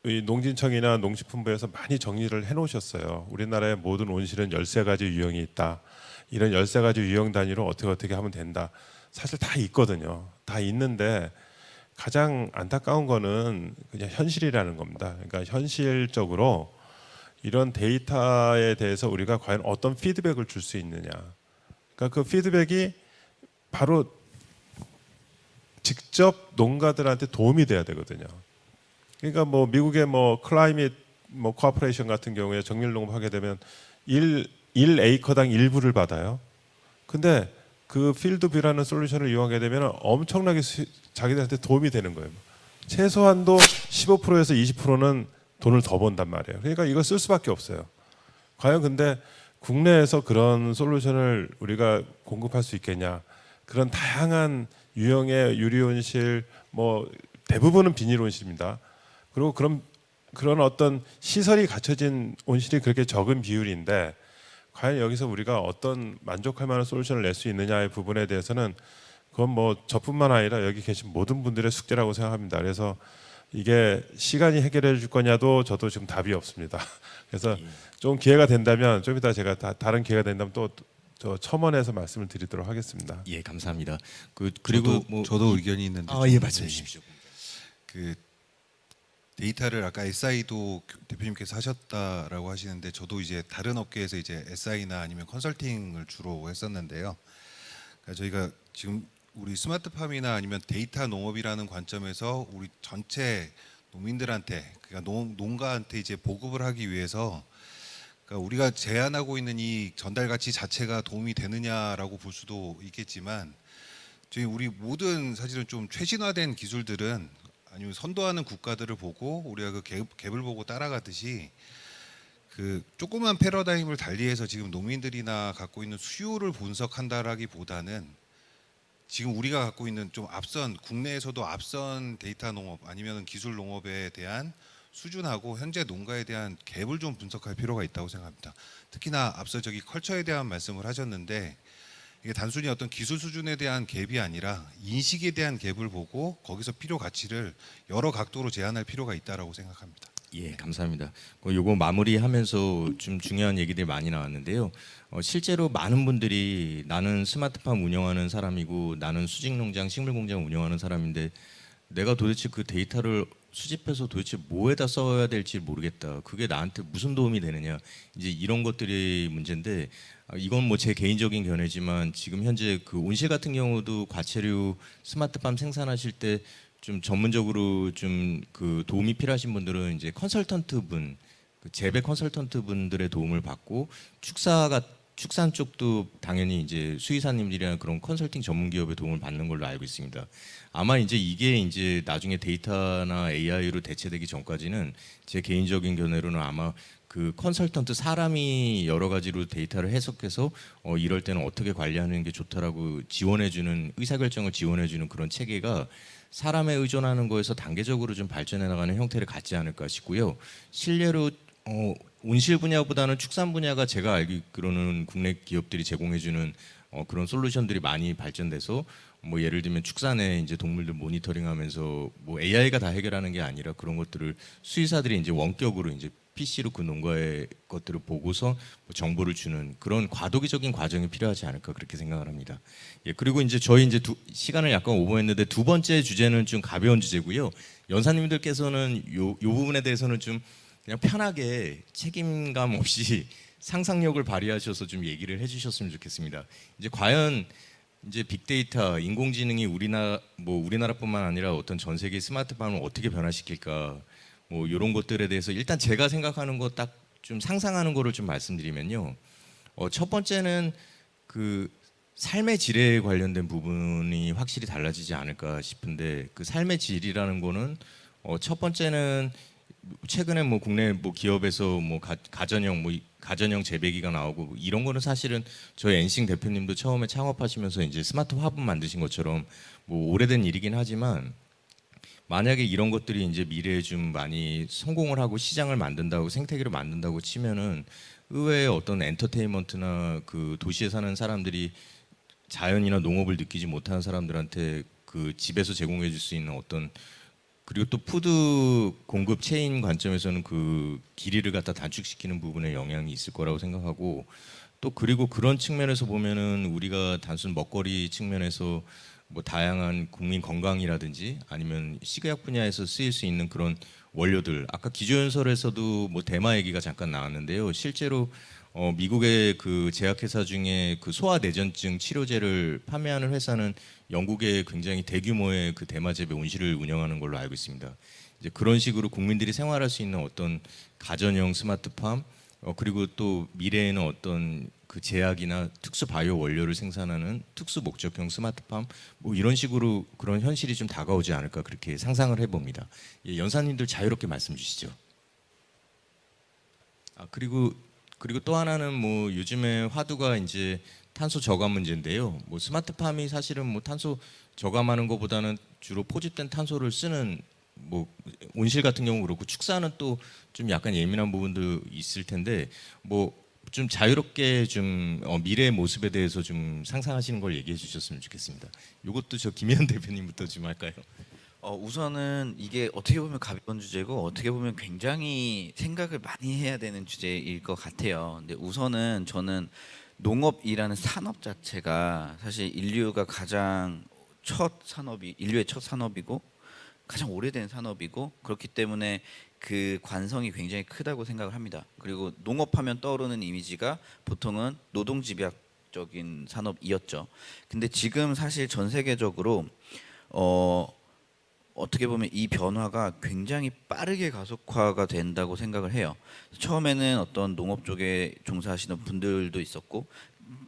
이 농진청이나 농식품부에서 많이 정리를 해놓으셨어요. 우리나라의 모든 온실은 13가지 유형이 있다. 이런 13가지 유형 단위로 어떻게 하면 된다. 사실 다 있거든요. 다 있는데 가장 안타까운 거는 그냥 현실이라는 겁니다. 그러니까 현실적으로 이런 데이터에 대해서 우리가 과연 어떤 피드백을 줄 수 있느냐. 그러니까 그 피드백이 바로 직접 농가들한테 도움이 돼야 되거든요. 그러니까 뭐 미국의 뭐 클라이밋 뭐 코퍼레이션 같은 경우에 정밀 농업하게 되면 1에이커당 1불을 받아요. 근데 그 필드뷰라는 솔루션을 이용하게 되면 엄청나게 자기들한테 도움이 되는 거예요. 최소한도 15%에서 20%는 돈을 더 번단 말이에요. 그러니까 이거 쓸 수밖에 없어요. 과연 근데 국내에서 그런 솔루션을 우리가 공급할 수 있겠냐? 그런 다양한 유형의 유리온실, 뭐 대부분은 비닐온실입니다. 그리고 그런 어떤 시설이 갖춰진 온실이 그렇게 적은 비율인데 과연 여기서 우리가 어떤 만족할 만한 솔루션을 낼 수 있느냐의 부분에 대해서는 그건 뭐 저뿐만 아니라 여기 계신 모든 분들의 숙제라고 생각합니다. 그래서 이게 시간이 해결해 줄 거냐도 저도 지금 답이 없습니다. 그래서 좀 기회가 된다면 좀 이따 제가 다른 기회가 된다면 또 저 첨언해서 말씀을 드리도록 하겠습니다. 예, 감사합니다. 그리고 저도 의견이 있는데 예, 말씀해 주십시오. 그 데이터를 아까 SI도 대표님께서 하셨다라고 하시는데 저도 이제 다른 업계에서 이제 SI나 아니면 컨설팅을 주로 했었는데요. 그러니까 저희가 지금 우리 스마트팜이나 아니면 데이터 농업이라는 관점에서 우리 전체 농민들한테 그러니까 농가한테 이제 보급을 하기 위해서 그러니까 우리가 제안하고 있는 이 전달 가치 자체가 도움이 되느냐라고 볼 수도 있겠지만 저희 우리 모든 사실은 좀 최신화된 기술들은 아니면 선도하는 국가들을 보고 우리가 그 갭을 보고 따라가듯이 그 조그만 패러다임을 달리해서 지금 농민들이나 갖고 있는 수요를 분석한다라기보다는 지금 우리가 갖고 있는 좀 앞선 국내에서도 앞선 데이터 농업 아니면 기술 농업에 대한 수준하고 현재 농가에 대한 갭을 좀 분석할 필요가 있다고 생각합니다. 특히나 앞서 저기 컬처에 대한 말씀을 하셨는데 이게 단순히 어떤 기술 수준에 대한 갭이 아니라 인식에 대한 갭을 보고 거기서 필요 가치를 여러 각도로 제안할 필요가 있다라고 생각합니다. 예, 감사합니다. 요거 마무리하면서 좀 중요한 얘기들이 많이 나왔는데요. 실제로 많은 분들이 나는 스마트팜 운영하는 사람이고 나는 수직농장, 식물공장 운영하는 사람인데 내가 도대체 그 데이터를 수집해서 도대체 뭐에다 써야 될지 모르겠다. 그게 나한테 무슨 도움이 되느냐. 이제 이런 것들이 문제인데 이건 뭐 제 개인적인 견해지만 지금 현재 그 온실 같은 경우도 과체류 스마트팜 생산하실 때 좀 전문적으로 좀 그 도움이 필요하신 분들은 이제 컨설턴트 분, 그 재배 컨설턴트 분들의 도움을 받고 축산 쪽도 당연히 이제 수의사님들이나 그런 컨설팅 전문 기업의 도움을 받는 걸로 알고 있습니다. 아마 이게 이제 나중에 데이터나 AI로 대체되기 전까지는 제 개인적인 견해로는 아마 그 컨설턴트 사람이 여러 가지로 데이터를 해석해서 이럴 때는 어떻게 관리하는 게 좋다라고 지원해주는 의사결정을 지원해주는 그런 체계가 사람에 의존하는 거에서 단계적으로 좀 발전해 나가는 형태를 갖지 않을까 싶고요. 실례로 온실 분야보다는 축산 분야가 제가 알기로는 국내 기업들이 제공해주는 그런 솔루션들이 많이 발전돼서 뭐 예를 들면 축산에 이제 동물들 모니터링하면서 뭐 AI가 다 해결하는 게 아니라 그런 것들을 수의사들이 이제 원격으로 이제 PC로 그 농가의 것들을 보고서 뭐 정보를 주는 그런 과도기적인 과정이 필요하지 않을까 그렇게 생각을 합니다. 예, 그리고 이제 저희 이제 시간을 약간 오버했는데 두 번째 주제는 좀 가벼운 주제고요. 연사님들께서는 요 부분에 대해서는 좀 그냥 편하게 책임감 없이 상상력을 발휘하셔서 좀 얘기를 해주셨으면 좋겠습니다. 이제 과연 이제 빅데이터, 인공지능이 우리나라뿐만 아니라 어떤 전 세계 스마트팜을 어떻게 변화시킬까, 뭐 이런 것들에 대해서 일단 제가 생각하는 거 딱 좀 상상하는 거를 좀 말씀드리면요. 첫 번째는 그 삶의 질에 관련된 부분이 확실히 달라지지 않을까 싶은데, 그 삶의 질이라는 거는 첫 번째는 최근에 뭐 국내 뭐 기업에서 뭐 가전형 재배기가 나오고 뭐 이런 거는 사실은 저희 엔싱 대표님도 처음에 창업하시면서 이제 스마트 화분 만드신 것처럼 뭐 오래된 일이긴 하지만, 만약에 이런 것들이 이제 미래에 좀 많이 성공을 하고 시장을 만든다고, 생태계를 만든다고 치면은 의외의 어떤 엔터테인먼트나 그 도시에 사는 사람들이 자연이나 농업을 느끼지 못하는 사람들한테 그 집에서 제공해 줄 수 있는 어떤, 그리고 또 푸드 공급 체인 관점에서는 그 길이를 갖다 단축시키는 부분에 영향이 있을 거라고 생각하고, 또 그리고 그런 측면에서 보면은 우리가 단순 먹거리 측면에서 뭐 다양한 국민 건강이라든지 아니면 식의학 분야에서 쓰일 수 있는 그런 원료들, 아까 기조연설에서도 뭐 대마 얘기가 잠깐 나왔는데요. 실제로 미국의 그 제약회사 중에 그 소아내전증 치료제를 판매하는 회사는 영국에 굉장히 대규모의 그 대마 재배 온실을 운영하는 걸로 알고 있습니다. 이제 그런 식으로 국민들이 생활할 수 있는 어떤 가전형 스마트팜, 그리고 또 미래에는 어떤 그 제약이나 특수 바이오 원료를 생산하는 특수 목적형 스마트팜, 뭐 이런 식으로 그런 현실이 좀 다가오지 않을까 그렇게 상상을 해봅니다. 예, 연사님들 자유롭게 말씀 주시죠. 그리고 또 하나는 뭐 요즘에 화두가 이제 탄소 저감 문제인데요. 뭐 스마트팜이 사실은 뭐 탄소 저감하는 것보다는 주로 포집된 탄소를 쓰는, 뭐 온실 같은 경우 그렇고 축사는 또 좀 약간 예민한 부분도 있을 텐데, 뭐 좀 자유롭게 좀 미래의 모습에 대해서 좀 상상하시는 걸 얘기해 주셨으면 좋겠습니다. 이것도 저 김현 대표님부터 좀 할까요? 우선은 이게 어떻게 보면 가벼운 주제고 어떻게 보면 굉장히 생각을 많이 해야 되는 주제일 것 같아요. 근데 우선은 저는 농업이라는 산업 자체가 사실 인류가 가장 인류의 첫 산업이고 가장 오래된 산업이고, 그렇기 때문에 그 관성이 굉장히 크다고 생각을 합니다. 그리고 농업하면 떠오르는 이미지가 보통은 노동집약적인 산업이었죠. 근데 지금 사실 전 세계적으로 어떻게 보면 이 변화가 굉장히 빠르게 가속화가 된다고 생각을 해요. 처음에는 어떤 농업 쪽에 종사하시는 분들도 있었고,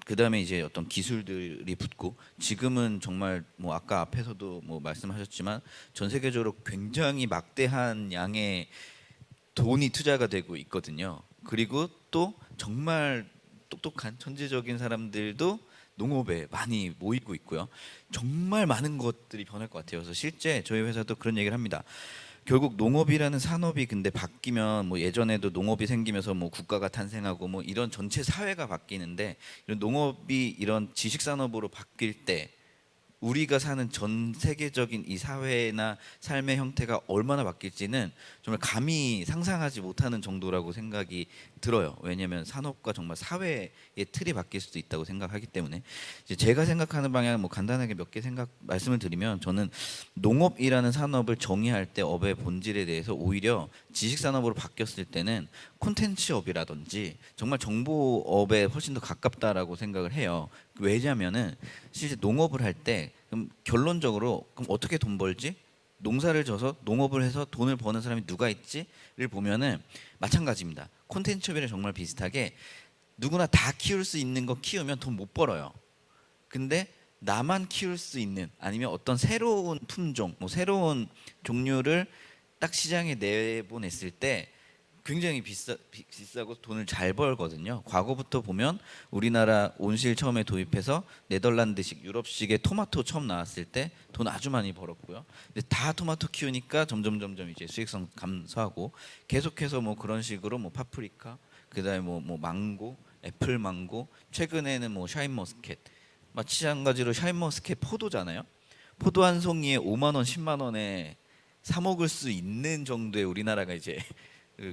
그 다음에 이제 어떤 기술들이 붙고, 지금은 정말 뭐 아까 앞에서도 뭐 말씀하셨지만 전 세계적으로 굉장히 막대한 양의 돈이 투자가 되고 있거든요. 그리고 또 정말 똑똑한 천재적인 사람들도 농업에 많이 모이고 있고요. 정말 많은 것들이 변할 것 같아요. 그래서 실제 저희 회사도 그런 얘기를 합니다. 결국 농업이라는 산업이 근데 바뀌면, 뭐 예전에도 농업이 생기면서 뭐 국가가 탄생하고 뭐 이런 전체 사회가 바뀌는데, 이런 농업이 이런 지식 산업으로 바뀔 때 우리가 사는 전 세계적인 이 사회나 삶의 형태가 얼마나 바뀔지는 정말 감히 상상하지 못하는 정도라고 생각이 들어요. 왜냐하면 산업과 정말 사회의 틀이 바뀔 수도 있다고 생각하기 때문에, 이제 제가 생각하는 방향은 뭐 간단하게 몇 개 말씀을 드리면, 저는 농업이라는 산업을 정의할 때 업의 본질에 대해서 오히려 지식 산업으로 바뀌었을 때는 콘텐츠업이라든지 정말 정보업에 훨씬 더 가깝다라고 생각을 해요. 왜냐면은 실제 농업을 할 때 그럼 결론적으로 그럼 어떻게 돈 벌지? 농사를 져서 농업을 해서 돈을 버는 사람이 누가 있지?를 보면은 마찬가지입니다. 콘텐츠업이랑 정말 비슷하게 누구나 다 키울 수 있는 거 키우면 돈 못 벌어요. 근데 나만 키울 수 있는, 아니면 어떤 새로운 품종, 뭐 새로운 종류를 딱 시장에 내보냈을 때 굉장히 비싸고 돈을 잘 벌거든요. 과거부터 보면 우리나라 온실 처음에 도입해서 네덜란드식, 유럽식의 토마토 처음 나왔을 때 돈 아주 많이 벌었고요. 근데 다 토마토 키우니까 점점 이제 수익성 감소하고, 계속해서 뭐 그런 식으로 뭐 파프리카, 그다음에 뭐 망고, 애플 망고, 최근에는 뭐 샤인머스켓, 마찬가지로 샤인머스켓 포도잖아요. 포도 한 송이에 5만 원, 10만 원에 사 먹을 수 있는 정도의 우리나라가 이제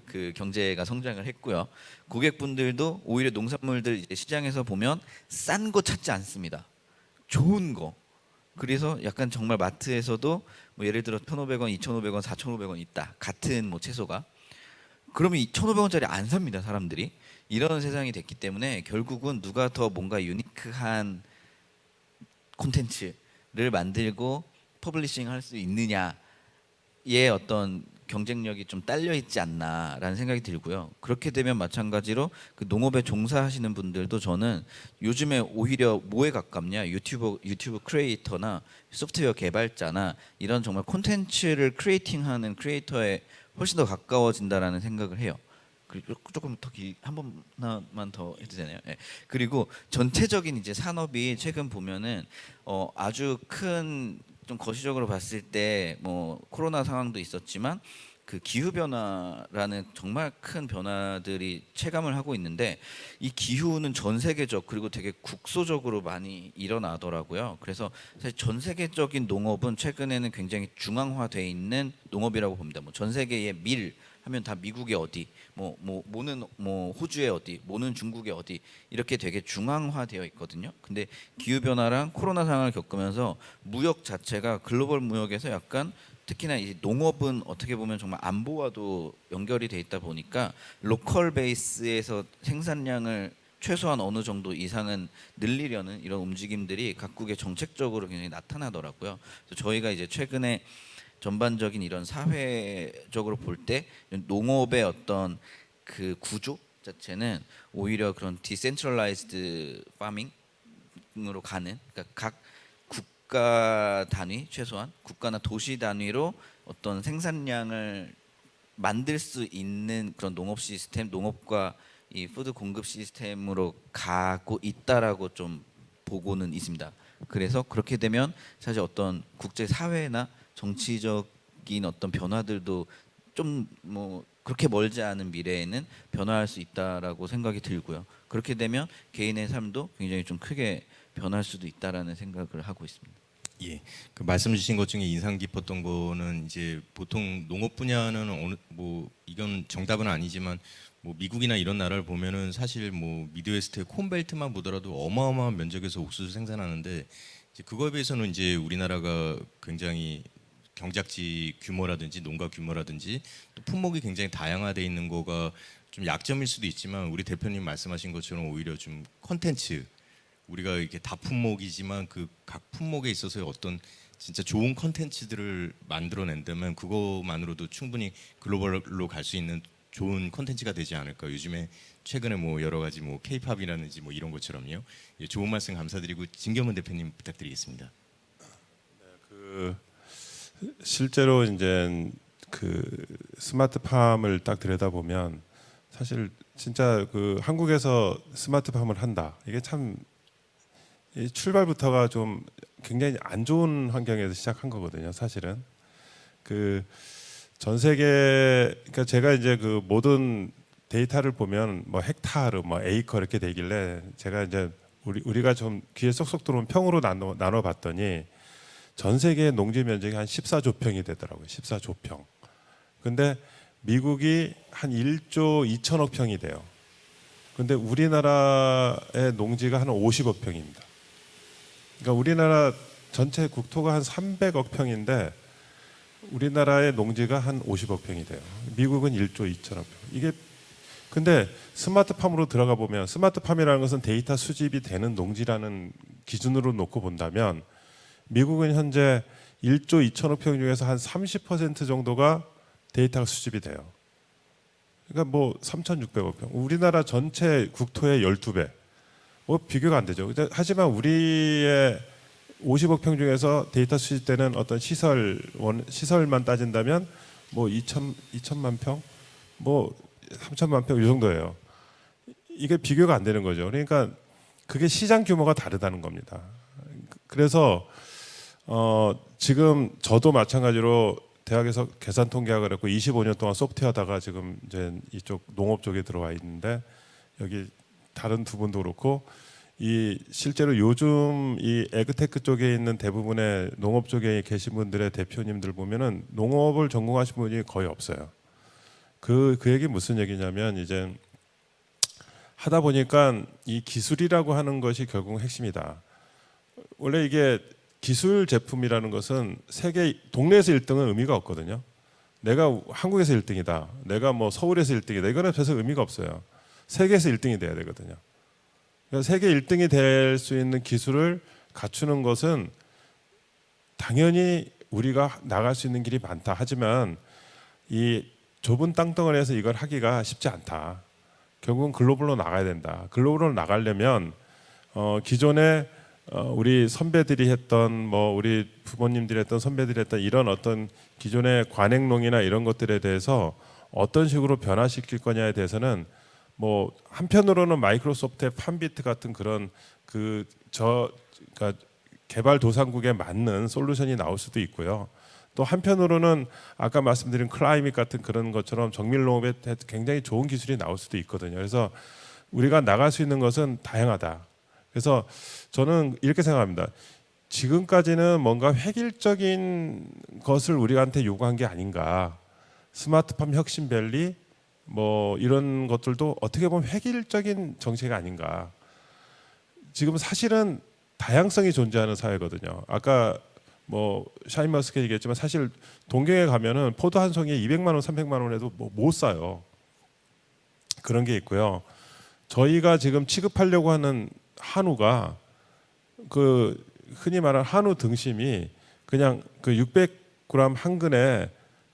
그 경제가 성장을 했고요. 고객분들도 오히려 농산물들 이제 시장에서 보면 싼 거 찾지 않습니다. 좋은 거. 그래서 약간 정말 마트에서도 뭐 예를 들어 1,500원, 2,500원, 4,500원 있다. 같은 뭐 채소가. 그러면 2,500원짜리 안 삽니다, 사람들이. 이런 세상이 됐기 때문에 결국은 누가 더 뭔가 유니크한 콘텐츠를 만들고 퍼블리싱 할 수 있느냐의 어떤 경쟁력이 좀 딸려 있지 않나라는 생각이 들고요. 그렇게 되면 마찬가지로 그 농업에 종사하시는 분들도 저는 요즘에 오히려 뭐에 가깝냐, 유튜브 크리에이터나 소프트웨어 개발자나 이런 정말 콘텐츠를 크리에이팅하는 크리에이터에 훨씬 더 가까워진다라는 생각을 해요. 그리고 조금 한 번만 더 해도 되나요? 네. 그리고 전체적인 이제 산업이 최근 보면은 아주 큰 좀 거시적으로 봤을 때 뭐 코로나 상황도 있었지만 그 기후 변화라는 정말 큰 변화들이 체감을 하고 있는데 이 기후는 전 세계적 그리고 되게 국소적으로 많이 일어나더라고요. 그래서 사실 전 세계적인 농업은 최근에는 굉장히 중앙화돼 있는 농업이라고 봅니다. 뭐 전 세계의 밀 하면 다 미국의 어디, 모는 뭐 호주의 어디, 모는 중국의 어디 이렇게 되게 중앙화되어 있거든요. 근데 기후 변화랑 코로나 상황을 겪으면서 무역 자체가 글로벌 무역에서 약간 특히나 이 농업은 어떻게 보면 정말 안보와도 연결이 돼 있다 보니까 로컬 베이스에서 생산량을 최소한 어느 정도 이상은 늘리려는 이런 움직임들이 각국의 정책적으로 굉장히 나타나더라고요. 그래서 저희가 이제 최근에 전반적인 이런 사회적으로 볼 때 농업의 어떤 그 구조 자체는 오히려 그런 디센트럴라이즈드 파밍으로 가는, 그러니까 각 국가 단위, 최소한 국가나 도시 단위로 어떤 생산량을 만들 수 있는 그런 농업 시스템, 농업과 이 푸드 공급 시스템으로 가고 있다라고 좀 보고는 있습니다. 그래서 그렇게 되면 사실 어떤 국제 사회나 정치적인 어떤 변화들도 좀 뭐 그렇게 멀지 않은 미래에는 변화할 수 있다라고 생각이 들고요. 그렇게 되면 개인의 삶도 굉장히 좀 크게 변할 수도 있다라는 생각을 하고 있습니다. 예, 그 말씀 주신 것 중에 인상 깊었던 거는 이제 보통 농업 분야는 뭐 이건 정답은 아니지만 뭐 미국이나 이런 나라를 보면은 사실 뭐 미드웨스트의 콘벨트만 보더라도 어마어마한 면적에서 옥수수 생산하는데 이제 그거에 비해서는 이제 우리나라가 굉장히 경작지 규모라든지 농가 규모라든지 또 품목이 굉장히 다양화돼 있는 거가 좀 약점일 수도 있지만 우리 대표님 말씀하신 것처럼 오히려 좀 컨텐츠 우리가 이렇게 다 품목이지만 그 각 품목에 있어서의 어떤 진짜 좋은 컨텐츠들을 만들어낸다면 그것만으로도 충분히 글로벌로 갈 수 있는 좋은 컨텐츠가 되지 않을까. 요즘에 최근에 뭐 여러 가지 뭐 K-팝이라든지 뭐 이런 것처럼요. 예, 좋은 말씀 감사드리고 진겸은 대표님 부탁드리겠습니다. 그 실제로 이제 그 스마트팜을 딱 들여다보면 사실 진짜 그 한국에서 스마트팜을 한다. 이게 참 이 출발부터가 좀 굉장히 안 좋은 환경에서 시작한 거거든요. 사실은 그 전 세계 그러니까 제가 이제 그 모든 데이터를 보면 뭐 헥타르, 뭐 에이커 이렇게 되길래 제가 이제 우리가 좀 귀에 쏙쏙 들어오면 평으로 나눠 봤더니 전 세계 농지 면적이 한 14조 평이 되더라고요. 14조 평. 근데 미국이 한 1조 2천억 평이 돼요. 근데 우리나라의 농지가 한 50억 평입니다. 그러니까 우리나라 전체 국토가 한 300억 평인데 우리나라의 농지가 한 50억 평이 돼요. 미국은 1조 2천억 평. 이게 근데 스마트팜으로 들어가 보면 스마트팜이라는 것은 데이터 수집이 되는 농지라는 기준으로 놓고 본다면 미국은 현재 1조 2천억 평 중에서 한 30% 정도가 데이터가 수집이 돼요. 그러니까 뭐 3,600억 평. 우리나라 전체 국토의 12배. 뭐 비교가 안 되죠. 하지만 우리의 50억 평 중에서 데이터 수집되는 어떤 시설만 따진다면 뭐 2천만 평, 뭐 3천만 평 이 정도예요. 이게 비교가 안 되는 거죠. 그러니까 그게 시장 규모가 다르다는 겁니다. 그래서 지금 저도 마찬가지로 대학에서 계산 통계학을 했고 25년 동안 소프트웨어 하다가 지금 이제 이쪽 농업 쪽에 들어와 있는데 여기 다른 두 분도 그렇고 이 실제로 요즘 이 에그테크 쪽에 있는 대부분의 농업 쪽에 계신 분들의 대표님들 보면은 농업을 전공하신 분이 거의 없어요. 그 얘기 무슨 얘기냐면 이제 하다 보니까 이 기술이라고 하는 것이 결국 핵심이다. 원래 이게 기술 제품이라는 것은 세계 동네에서 1등은 의미가 없거든요. 내가 한국에서 1등이다. 내가 뭐 서울에서 1등이다. 이거는 별로 의미가 없어요. 세계에서 1등이 돼야 되거든요. 그래서 세계 1등이 될 수 있는 기술을 갖추는 것은 당연히 우리가 나갈 수 있는 길이 많다. 하지만 이 좁은 땅덩어리에서 이걸 하기가 쉽지 않다. 결국은 글로벌로 나가야 된다. 글로벌로 나가려면 기존에 우리 선배들이 했던 뭐 우리 부모님들이 했던 선배들이 했던 이런 어떤 기존의 관행론이나 이런 것들에 대해서 어떤 식으로 변화시킬 거냐에 대해서는 뭐 한편으로는 마이크로소프트의 판비트 같은 그런 그러니까 개발 도상국에 맞는 솔루션이 나올 수도 있고요. 또 한편으로는 아까 말씀드린 클라이밋 같은 그런 것처럼 정밀농업에 굉장히 좋은 기술이 나올 수도 있거든요. 그래서 우리가 나갈 수 있는 것은 다양하다. 그래서 저는 이렇게 생각합니다. 지금까지는 뭔가 획일적인 것을 우리한테 요구한 게 아닌가. 스마트팜 혁신밸리 뭐 이런 것들도 어떻게 보면 획일적인 정책이 아닌가. 지금 사실은 다양성이 존재하는 사회거든요. 아까 뭐 샤인머스켓 얘기했지만 사실 동경에 가면은 포도 한 송이에 200만 원, 300만 원에도 뭐 못 사요. 그런 게 있고요. 저희가 지금 취급하려고 하는 한우가 그 흔히 말하는 한우 등심이 그냥 그 600g 한 근에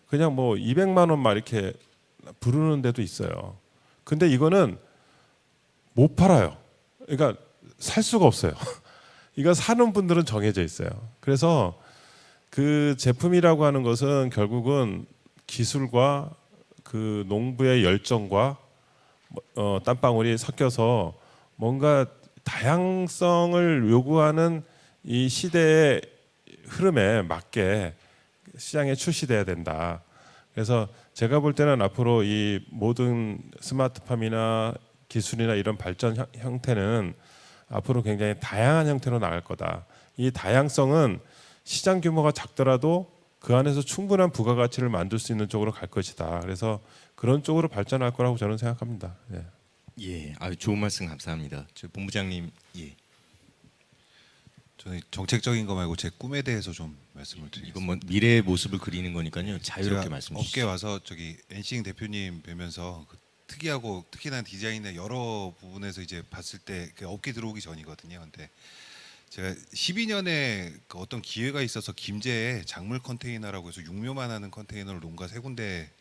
그냥 뭐 200만 원 막 이렇게 부르는 데도 있어요. 근데 이거는 못 팔아요. 그러니까 살 수가 없어요. 이거 사는 분들은 정해져 있어요. 그래서 그 제품이라고 하는 것은 결국은 기술과 그 농부의 열정과 땀방울이 섞여서 뭔가 다양성을 요구하는 이 시대의 흐름에 맞게 시장에 출시돼야 된다. 그래서 제가 볼 때는 앞으로 이 모든 스마트팜이나 기술이나 이런 발전 형태는 앞으로 굉장히 다양한 형태로 나갈 거다. 이 다양성은 시장 규모가 작더라도 그 안에서 충분한 부가가치를 만들 수 있는 쪽으로 갈 것이다. 그래서 그런 쪽으로 발전할 거라고 저는 생각합니다. 예. 예, 좋은 말씀 감사합니다. 저 본부장님, 예, 저는 정책적인 거 말고 제 꿈에 대해서 좀 말씀을 드리겠습니다. 이건 뭐 미래의 모습을 그리는 거니까요. 자유롭게 제가 말씀 업계 주시죠. 와서 저기 엔싱 대표님 뵈면서 그 특이하고 특이한 디자인의 여러 부분에서 이제 봤을 때 그 업계 들어오기 전이거든요. 근데 제가 12년에 그 어떤 기회가 있어서 김제에 작물 컨테이너라고 해서 육묘만 하는 컨테이너를 농가 세 군데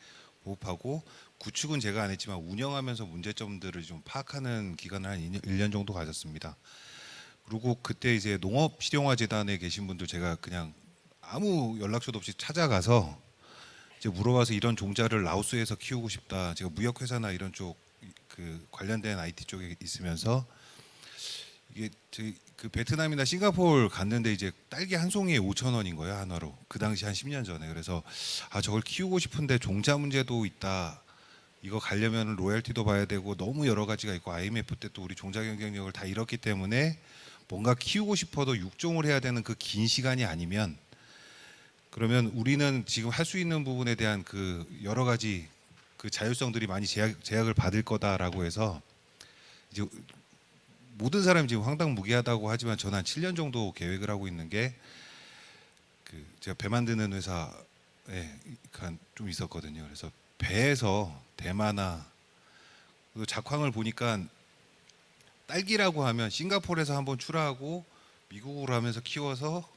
보급하고 구축은 제가 안 했지만 운영하면서 문제점들을 좀 파악하는 기간을 한 1년 정도 가졌습니다. 그리고 그때 이제 농업실용화재단에 계신 분들 제가 그냥 아무 연락처도 없이 찾아가서 이제 물어봐서 이런 종자를 라오스에서 키우고 싶다. 제가 무역회사나 이런 쪽 그 관련된 IT 쪽에 있으면서 이게 저희 그 베트남이나 싱가포르 갔는데 이제 딸기 한 송이에 5,000원인 거예요, 한화로. 그 당시 한 10년 전에. 그래서 저걸 키우고 싶은데 종자 문제도 있다. 이거 가려면 로열티도 봐야 되고 너무 여러 가지가 있고 IMF 때 또 우리 종자 경쟁력을 다 잃었기 때문에 뭔가 키우고 싶어도 육종을 해야 되는 그 긴 시간이 아니면 그러면 우리는 지금 할 수 있는 부분에 대한 그 여러 가지 그 자율성들이 많이 제약을 받을 거다라고 해서 이제 모든 사람이 지금 황당무계하다고 하지만 저는 한 7년 정도 계획을 하고 있는 게 그 제가 배 만드는 회사에 좀 있었거든요. 그래서 배에서 대마나 그 작황을 보니까 딸기라고 하면 싱가포르에서 한번 출하하고 미국으로 하면서 키워서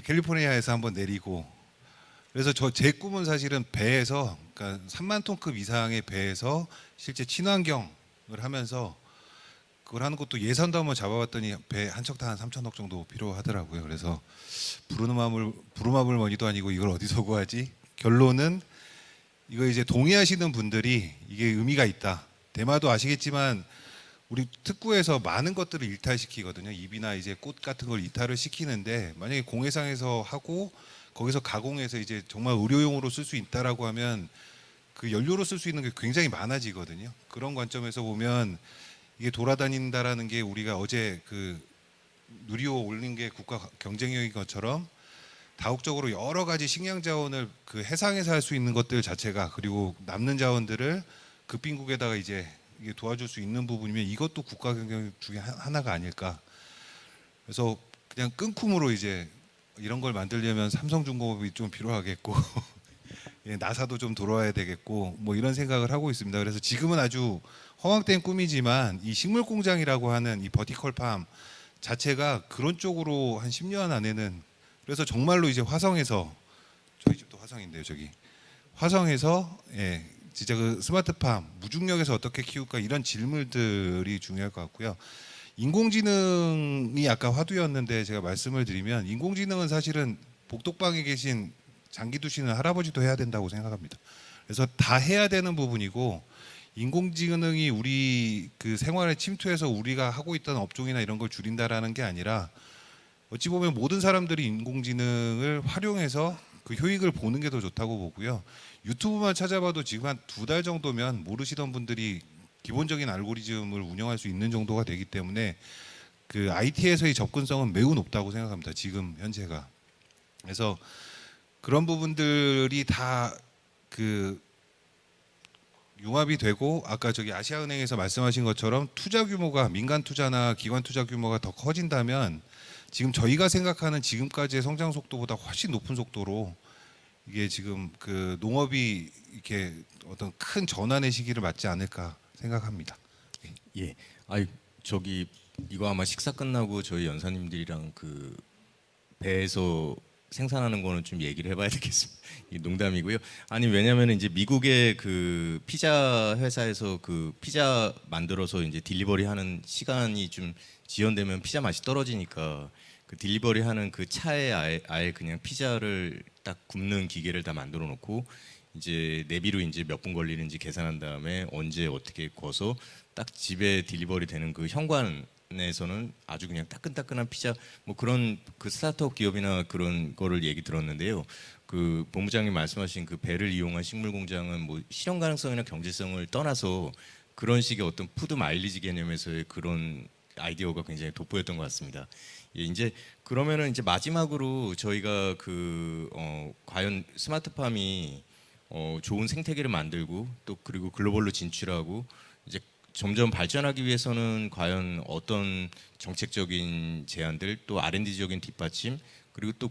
캘리포니아에서 한번 내리고 그래서 제 꿈은 사실은 배에서 그러니까 3만 톤급 이상의 배에서 실제 친환경을 하면서 그걸 하는 것도 예산도 한번 잡아봤더니 배 한 척당 한 3천억 정도 필요하더라고요. 그래서 부루마블 머니도 아니고 이걸 어디서 구하지? 결론은 이거 이제 동의하시는 분들이 이게 의미가 있다. 대마도 아시겠지만 우리 특구에서 많은 것들을 일탈시키거든요. 잎이나 이제 꽃 같은 걸 이탈을 시키는데 만약에 공해상에서 하고 거기서 가공해서 이제 정말 의료용으로 쓸 수 있다라고 하면 그 연료로 쓸 수 있는 게 굉장히 많아지거든요. 그런 관점에서 보면 이게 돌아다닌다라는 게 우리가 어제 그 누리호 올린 게 국가 경쟁력인 것처럼 다국적으로 여러 가지 식량 자원을 그 해상에서 할 수 있는 것들 자체가, 그리고 남는 자원들을 급빈국에다가 이제 이게 도와줄 수 있는 부분이면 이것도 국가 경영 중에 하나가 아닐까. 그래서 그냥 끈쿰으로 이제 이런 걸 만들려면 삼성중공업이 좀 필요하겠고 예, 나사도 좀 돌아와야 되겠고 뭐 이런 생각을 하고 있습니다. 그래서 지금은 아주 허황된 꿈이지만 이 식물공장이라고 하는 이 버티컬팜 자체가 그런 쪽으로 한 10년 안에는, 그래서 정말로 이제 화성에서, 저희 집도 화성인데요, 저기 화성에서 예, 진짜 그 스마트팜 무중력에서 어떻게 키울까, 이런 질문들이 중요할 것 같고요. 인공지능이 아까 화두였는데 제가 말씀을 드리면, 인공지능은 사실은 복덕방에 계신 장기 두시는 할아버지도 해야 된다고 생각합니다. 그래서 다 해야 되는 부분이고, 인공지능이 우리 그 생활에 침투해서 우리가 하고 있던 업종이나 이런 걸 줄인다라는 게 아니라, 어찌 보면 모든 사람들이 인공지능을 활용해서 그 효익을 보는 게 더 좋다고 보고요. 유튜브만 찾아봐도 지금 한 2달 정도면 모르시던 분들이 기본적인 알고리즘을 운영할 수 있는 정도가 되기 때문에 그 IT에서의 접근성은 매우 높다고 생각합니다. 지금 현재가. 그래서 그런 부분들이 다 그 융합이 되고, 아까 저기 아시아은행에서 말씀하신 것처럼 투자 규모가, 민간 투자나 기관 투자 규모가 더 커진다면 지금 저희가 생각하는 지금까지의 성장 속도보다 훨씬 높은 속도로 이게 지금 그 농업이 이렇게 어떤 큰 전환의 시기를 맞지 않을까 생각합니다. 예. 아이 저기 이거 아마 식사 끝나고 저희 연사님들이랑 그 배에서 생산하는 거는 좀 얘기를 해봐야 되겠습니다. 이 농담이고요. 아니 왜냐하면 이제 미국의 그 피자 회사에서 그 피자 만들어서 이제 딜리버리 하는 시간이 좀 지연되면 피자 맛이 떨어지니까 그 딜리버리 하는 그 차에 아예 그냥 피자를 딱 굽는 기계를 다 만들어 놓고 이제 내비로 이제 몇 분 걸리는지 계산한 다음에 언제 어떻게 구워서 딱 집에 딜리버리 되는 그 현관에서는 아주 그냥 따끈따끈한 피자, 뭐 그런 그 스타트업 기업이나 그런 거를 얘기 들었는데요. 그 본부장님 말씀하신 그 배를 이용한 식물 공장은 뭐 실현 가능성이나 경제성을 떠나서 그런 식의 어떤 푸드 마일리지 개념에서의 그런 아이디어가 굉장히 돋보였던 것 같습니다. 예, 이제 그러면은 이제 마지막으로 저희가 그 과연 스마트팜이 좋은 생태계를 만들고 또 그리고 글로벌로 진출하고 이제 점점 발전하기 위해서는 과연 어떤 정책적인 제안들, 또 R&D적인 뒷받침, 그리고 또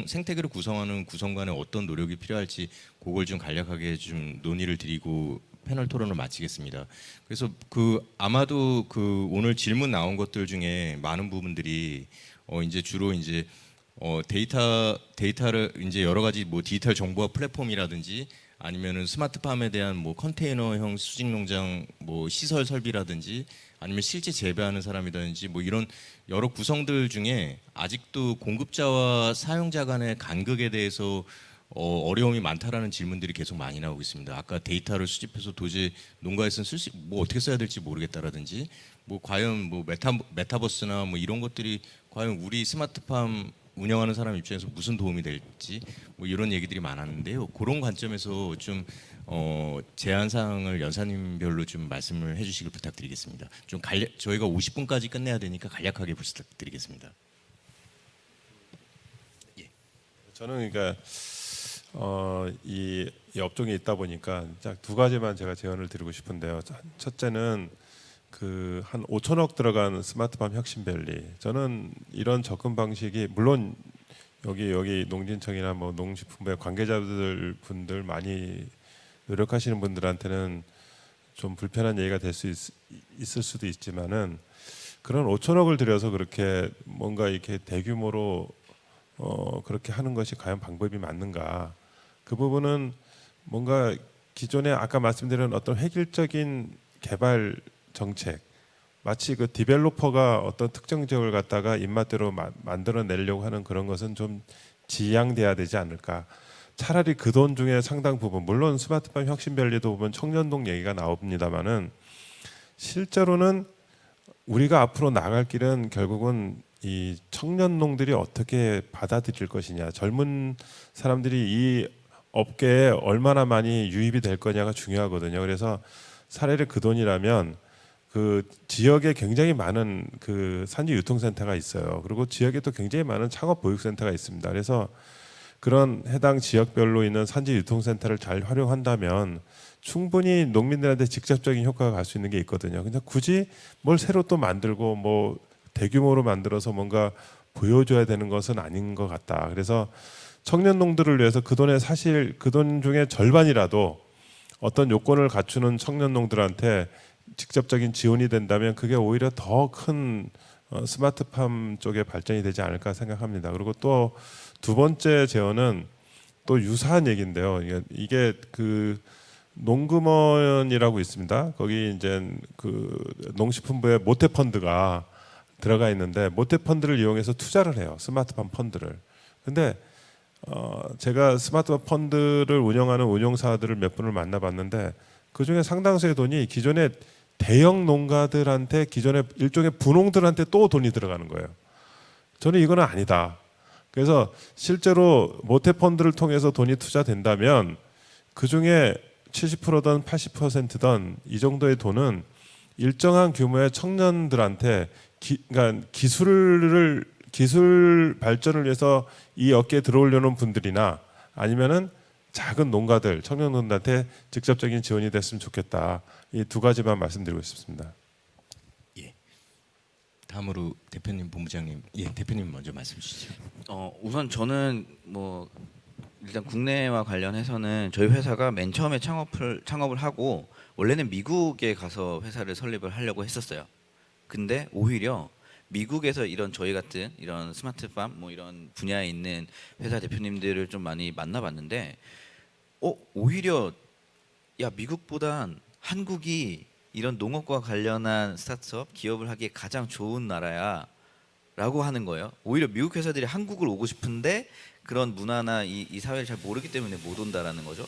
생태계를 구성하는 구성간에 어떤 노력이 필요할지 그걸 좀 간략하게 좀 논의를 드리고 패널 토론을 마치겠습니다. 그래서 그 아마도 그 오늘 질문 나온 것들 중에 많은 부분들이 이제 주로 이제 데이터를 이제 여러 가지 뭐 디지털 정보화 플랫폼이라든지 아니면은 스마트팜에 대한 뭐 컨테이너형 수직 농장 뭐 시설 설비라든지 아니면 실제 재배하는 사람이라든지 뭐 이런 여러 구성들 중에 아직도 공급자와 사용자 간의 간극에 대해서 어려움이 많다라는 질문들이 계속 많이 나오고 있습니다. 아까 데이터를 수집해서 도저히 농가에서는 뭐 어떻게 써야 될지 모르겠다라든지 뭐 과연 뭐 메타버스나 뭐 이런 것들이 과연 우리 스마트팜 운영하는 사람 입장에서 무슨 도움이 될지 뭐 이런 얘기들이 많았는데요. 그런 관점에서 좀 제안 사항을 연사님별로 좀 말씀을 해주시길 부탁드리겠습니다. 좀 저희가 50분까지 끝내야 되니까 간략하게 부탁드리겠습니다. 예. 저는 그러니까 이 업종에 있다 보니까 딱 2가지만 제가 제안을 드리고 싶은데요. 첫째는 그 한 5천억 들어간 스마트팜 혁신밸리. 저는 이런 접근 방식이 물론 여기 농진청이나 뭐 농식품부의 관계자들 분들 많이 노력하시는 분들한테는 좀 불편한 얘기가 될 수 있을 수도 있지만은 그런 5천억을 들여서 그렇게 뭔가 이렇게 대규모로 그렇게 하는 것이 과연 방법이 맞는가? 그 부분은 뭔가 기존에 아까 말씀드린 어떤 획일적인 개발 정책, 마치 그 디벨로퍼가 어떤 특정 지역을 갖다가 입맛대로 만들어내려고 하는 그런 것은 좀 지양돼야 되지 않을까. 차라리 그 돈 중에 상당 부분, 물론 스마트팜 혁신밸리도 보면 청년동 얘기가 나옵니다만은 실제로는 우리가 앞으로 나갈 길은 결국은 이 청년농들이 어떻게 받아들일 것이냐, 젊은 사람들이 이 업계에 얼마나 많이 유입이 될 거냐가 중요하거든요. 그래서 차라리 그 돈이라면 그 지역에 굉장히 많은 그 산지 유통센터가 있어요. 그리고 지역에 또 굉장히 많은 창업 보육센터가 있습니다. 그래서 그런 해당 지역별로 있는 산지 유통센터를 잘 활용한다면 충분히 농민들한테 직접적인 효과가 갈 수 있는 게 있거든요. 근데 굳이 뭘 새로 또 만들고 뭐 대규모로 만들어서 뭔가 보여줘야 되는 것은 아닌 것 같다. 그래서 청년 농들을 위해서 그 돈에 사실 그 돈 중에 절반이라도 어떤 요건을 갖추는 청년 농들한테 직접적인 지원이 된다면 그게 오히려 더 큰 스마트팜 쪽의 발전이 되지 않을까 생각합니다. 그리고 또 두 번째 제언은 또 유사한 얘기인데요. 이게 그 농금원이라고 있습니다. 거기 이제 그 농식품부의 모태펀드가 들어가 있는데 모태펀드를 이용해서 투자를 해요. 스마트팜 펀드를. 근데 제가 스마트팜 펀드를 운영하는 운용사들을 몇 분을 만나봤는데 그 중에 상당수의 돈이 기존의 대형 농가들한테 기존의 일종의 분홍들한테 또 돈이 들어가는 거예요. 저는 이거는 아니다. 그래서 실제로 모태펀드를 통해서 돈이 투자된다면 그 중에 70%든 80%든 이 정도의 돈은 일정한 규모의 청년들한테 그러니까 기술 발전을 위해서 이 업계에 들어오려는 분들이나 아니면은 작은 농가들, 청년 농가들한테 직접적인 지원이 됐으면 좋겠다. 이 두 가지만 말씀드리고 싶습니다. 예. 다음으로 대표님, 본부장님, 예, 대표님 먼저 말씀 주시죠. 우선 저는 뭐 일단 국내와 관련해서는 저희 회사가 맨 처음에 창업을 하고 원래는 미국에 가서 회사를 설립을 하려고 했었어요. 근데 오히려 미국에서 이런 저희 같은 이런 스마트팜 뭐 이런 분야에 있는 회사 대표님들을 좀 많이 만나봤는데 오히려 야 미국보단 한국이 이런 농업과 관련한 스타트업 기업을 하기에 가장 좋은 나라야 라고 하는 거예요. 오히려 미국 회사들이 한국을 오고 싶은데 그런 문화나 이 사회를 잘 모르기 때문에 못 온다라는 거죠.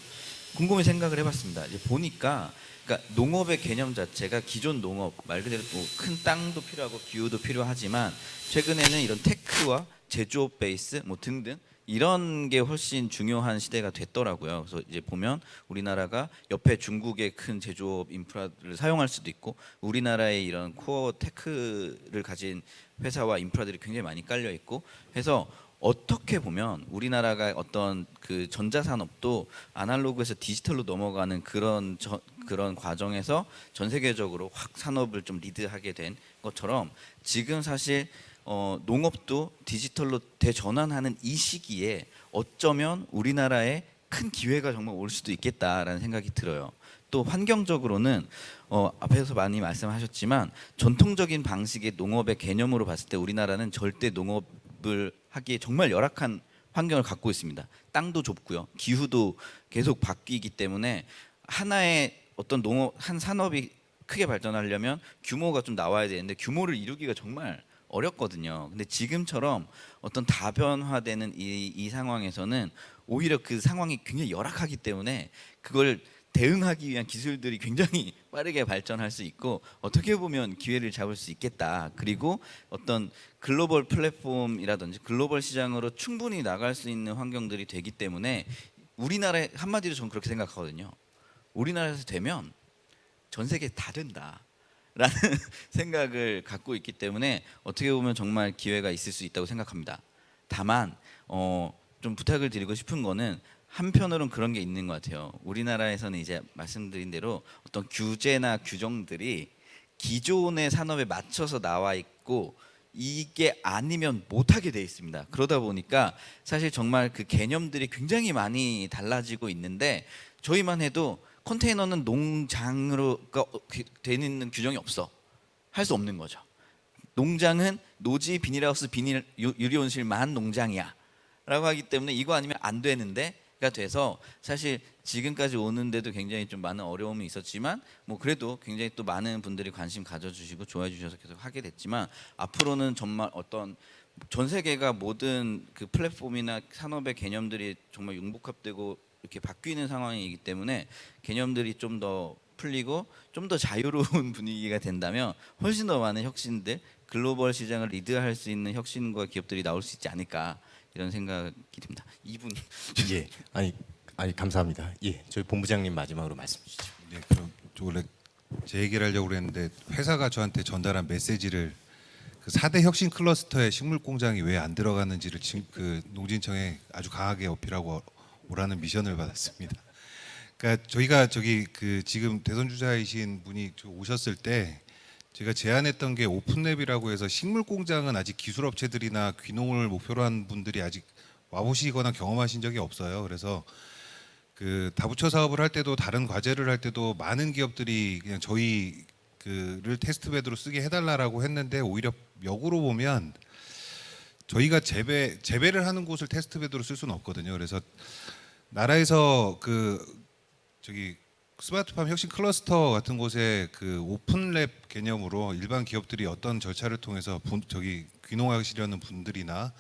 곰곰이 생각을 해봤습니다. 이제 보니까 그러니까 농업의 개념 자체가 기존 농업 말 그대로 뭐 큰 땅도 필요하고 기후도 필요하지만 최근에는 이런 테크와 제조업 베이스 뭐 등등 이런 게 훨씬 중요한 시대가 됐더라고요. 그래서 이제 보면 우리나라가 옆에 중국의 큰 제조업 인프라를 사용할 수도 있고 우리나라의 이런 코어 테크를 가진 회사와 인프라들이 굉장히 많이 깔려 있고 해서 어떻게 보면 우리나라가 어떤 그 전자산업도 아날로그에서 디지털로 넘어가는 그런 과정에서 전 세계적으로 확 산업을 좀 리드하게 된 것처럼 지금 사실 농업도 디지털로 대전환하는 이 시기에 어쩌면 우리나라에 큰 기회가 정말 올 수도 있겠다라는 생각이 들어요. 또 환경적으로는 앞에서 많이 말씀하셨지만 전통적인 방식의 농업의 개념으로 봤을 때 우리나라는 절대 농업을 하기에 정말 열악한 환경을 갖고 있습니다. 땅도 좁고요. 기후도 계속 바뀌기 때문에 하나의 어떤 농업 한 산업이 크게 발전하려면 규모가 좀 나와야 되는데 규모를 이루기가 정말 어렵거든요. 근데 지금처럼 어떤 다변화되는 이 상황에서는 오히려 그 상황이 굉장히 열악하기 때문에 그걸 대응하기 위한 기술들이 굉장히 빠르게 발전할 수 있고 어떻게 보면 기회를 잡을 수 있겠다. 그리고 어떤 글로벌 플랫폼이라든지 글로벌 시장으로 충분히 나갈 수 있는 환경들이 되기 때문에 우리나라에 한마디로 저는 그렇게 생각하거든요. 우리나라에서 되면 전 세계 다 된다. 라는 생각을 갖고 있기 때문에 어떻게 보면 정말 기회가 있을 수 있다고 생각합니다. 다만 좀 부탁을 드리고 싶은 거는 한편으로는 그런 게 있는 것 같아요. 우리나라에서는 이제 말씀드린 대로 어떤 규제나 규정들이 기존의 산업에 맞춰서 나와 있고 이게 아니면 못하게 돼 있습니다. 그러다 보니까 사실 정말 그 개념들이 굉장히 많이 달라지고 있는데 저희만 해도 컨테이너는 농장으로 되는 규정이 없어. 할 수 없는 거죠. 농장은 노지, 비닐하우스, 유리온실만 농장이야 라고 하기 때문에 이거 아니면 안 되는데가 돼서 사실 지금까지 오는데도 굉장히 좀 많은 어려움이 있었지만 뭐 그래도 굉장히 또 많은 분들이 관심 가져주시고 좋아해 주셔서 계속 하게 됐지만 앞으로는 정말 어떤 전 세계가 모든 그 플랫폼이나 산업의 개념들이 정말 융복합되고 이렇게 바뀌는 상황이기 때문에 개념들이 좀 더 풀리고 좀 더 자유로운 분위기가 된다면 훨씬 더 많은 혁신들 글로벌 시장을 리드할 수 있는 혁신과 기업들이 나올 수 있지 않을까 이런 생각이 듭니다. 2분. 예, 아니 감사합니다. 예, 저희 본부장님 마지막으로 말씀 주시죠. 네, 그럼 저 원래 제 얘기를 하려고 그랬는데 회사가 저한테 전달한 메시지를 그 4대 혁신 클러스터에 식물 공장이 왜 안 들어가는지를 그 농진청에 아주 강하게 어필하고 오라는 미션을 받았습니다. 그러니까 저희가 저기 그 지금 대선 주자이신 분이 오셨을 때 제가 제안했던 게 오픈랩이라고 해서 식물 공장은 아직 기술 업체들이나 귀농을 목표로 한 분들이 아직 와보시거나 경험하신 적이 없어요. 그래서 그 다부처 사업을 할 때도 다른 과제를 할 때도 많은 기업들이 그냥 저희 그를 테스트베드로 쓰게 해달라라고 했는데 오히려 역으로 보면 저희가 재배를 하는 곳을 테스트베드로 쓸 수는 없거든요. 그래서 나라에서 그 저기 스마트팜 혁신 클러스터 같은 곳에 그 오픈랩 개념으로 일반 기업들이 어떤 절차를 통해서 저기 귀농하시려는 분들이나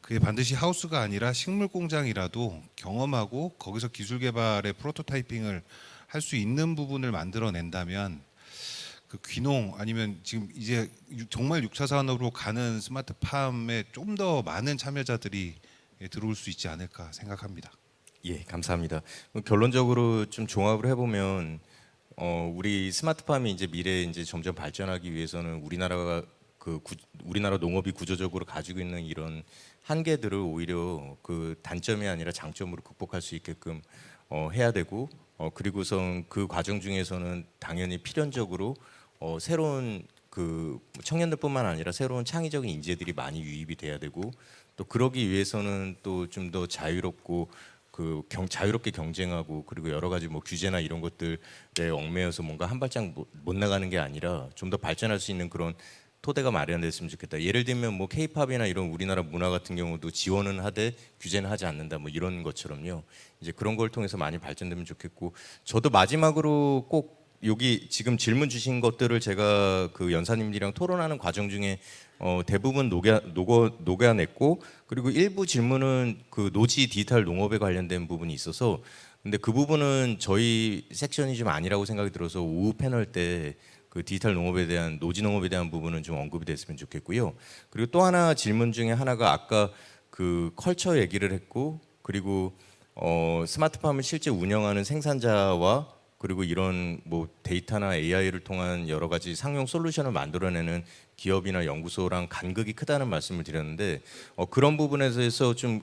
그게 반드시 하우스가 아니라 식물 공장이라도 경험하고 거기서 기술 개발의 프로토타이핑을 할 수 있는 부분을 만들어낸다면 그 귀농 아니면 지금 이제 정말 6차 산업으로 가는 스마트팜에 좀 더 많은 참여자들이 들어올 수 있지 않을까 생각합니다. 예, 감사합니다. 결론적으로 좀 종합을 해보면 우리 스마트팜이 이제 미래에 이제 점점 발전하기 위해서는 우리나라가 우리나라 농업이 구조적으로 가지고 있는 이런 한계들을 오히려 그 단점이 아니라 장점으로 극복할 수 있게끔 해야 되고 그리고선 그 과정 중에서는 당연히 필연적으로 새로운 그 청년들뿐만 아니라 새로운 창의적인 인재들이 많이 유입이 돼야 되고 또 그러기 위해서는 또 좀 더 자유롭고 자유롭게 경쟁하고 그리고 여러 가지 뭐 규제나 이런 것들에 얽매여서 뭔가 한 발짝 못 나가는 게 아니라 좀 더 발전할 수 있는 그런 토대가 마련됐으면 좋겠다. 예를 들면 뭐 K-팝이나 이런 우리나라 문화 같은 경우도 지원은 하되 규제는 하지 않는다. 뭐 이런 것처럼요. 이제 그런 걸 통해서 많이 발전되면 좋겠고 저도 마지막으로 꼭 여기 지금 질문 주신 것들을 제가 그 연사님들이랑 토론하는 과정 중에 대부분 녹여냈고 그리고 일부 질문은 그 노지 디지털 농업에 관련된 부분이 있어서 근데 그 부분은 저희 섹션이 좀 아니라고 생각이 들어서 오후 패널 때 그 디지털 농업에 대한 노지 농업에 대한 부분은 좀 언급이 됐으면 좋겠고요. 그리고 또 하나 질문 중에 하나가 아까 그 컬처 얘기를 했고 그리고 스마트팜을 실제 운영하는 생산자와 그리고 이런 뭐 데이터나 AI를 통한 여러 가지 상용 솔루션을 만들어내는 기업이나 연구소랑 간극이 크다는 말씀을 드렸는데 그런 부분에 대해서 좀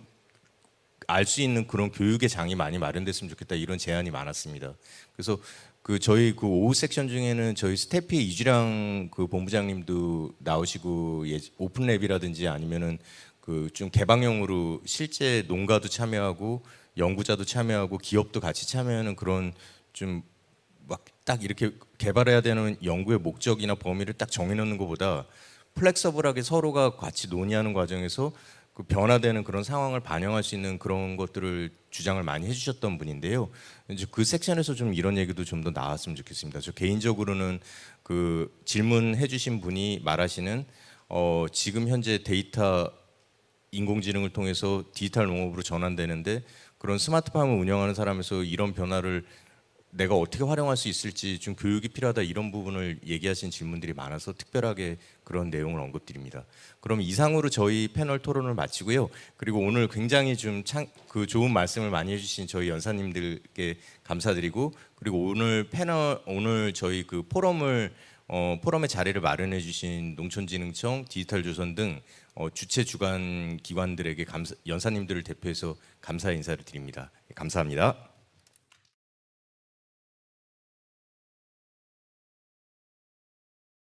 알 수 있는 그런 교육의 장이 많이 마련됐으면 좋겠다 이런 제안이 많았습니다. 그래서 그 저희 그 오후 섹션 중에는 저희 스태피 이주량 그 본부장님도 나오시고 오픈랩이라든지 아니면은 그 좀 개방형으로 실제 농가도 참여하고 연구자도 참여하고 기업도 같이 참여하는 그런 좀 막 딱 이렇게 개발해야 되는 연구의 목적이나 범위를 딱 정해놓는 것보다 플렉서블하게 서로가 같이 논의하는 과정에서 그 변화되는 그런 상황을 반영할 수 있는 그런 것들을 주장을 많이 해주셨던 분인데요. 이제 그 섹션에서 좀 이런 얘기도 좀 더 나왔으면 좋겠습니다. 저 개인적으로는 그 질문해주신 분이 말하시는 지금 현재 데이터 인공지능을 통해서 디지털 농업으로 전환되는데 그런 스마트팜을 운영하는 사람에서 이런 변화를 내가 어떻게 활용할 수 있을지 좀 교육이 필요하다 이런 부분을 얘기하신 질문들이 많아서 특별하게 그런 내용을 언급드립니다. 그럼 이상으로 저희 패널 토론을 마치고요. 그리고 오늘 굉장히 좀 그 좋은 말씀을 많이 해주신 저희 연사님들께 감사드리고 그리고 오늘 저희 그 포럼의 자리를 마련해 주신 농촌진흥청, 디지털조선 등 주체 주관 기관들에게 연사님들을 대표해서 감사의 인사를 드립니다. 감사합니다.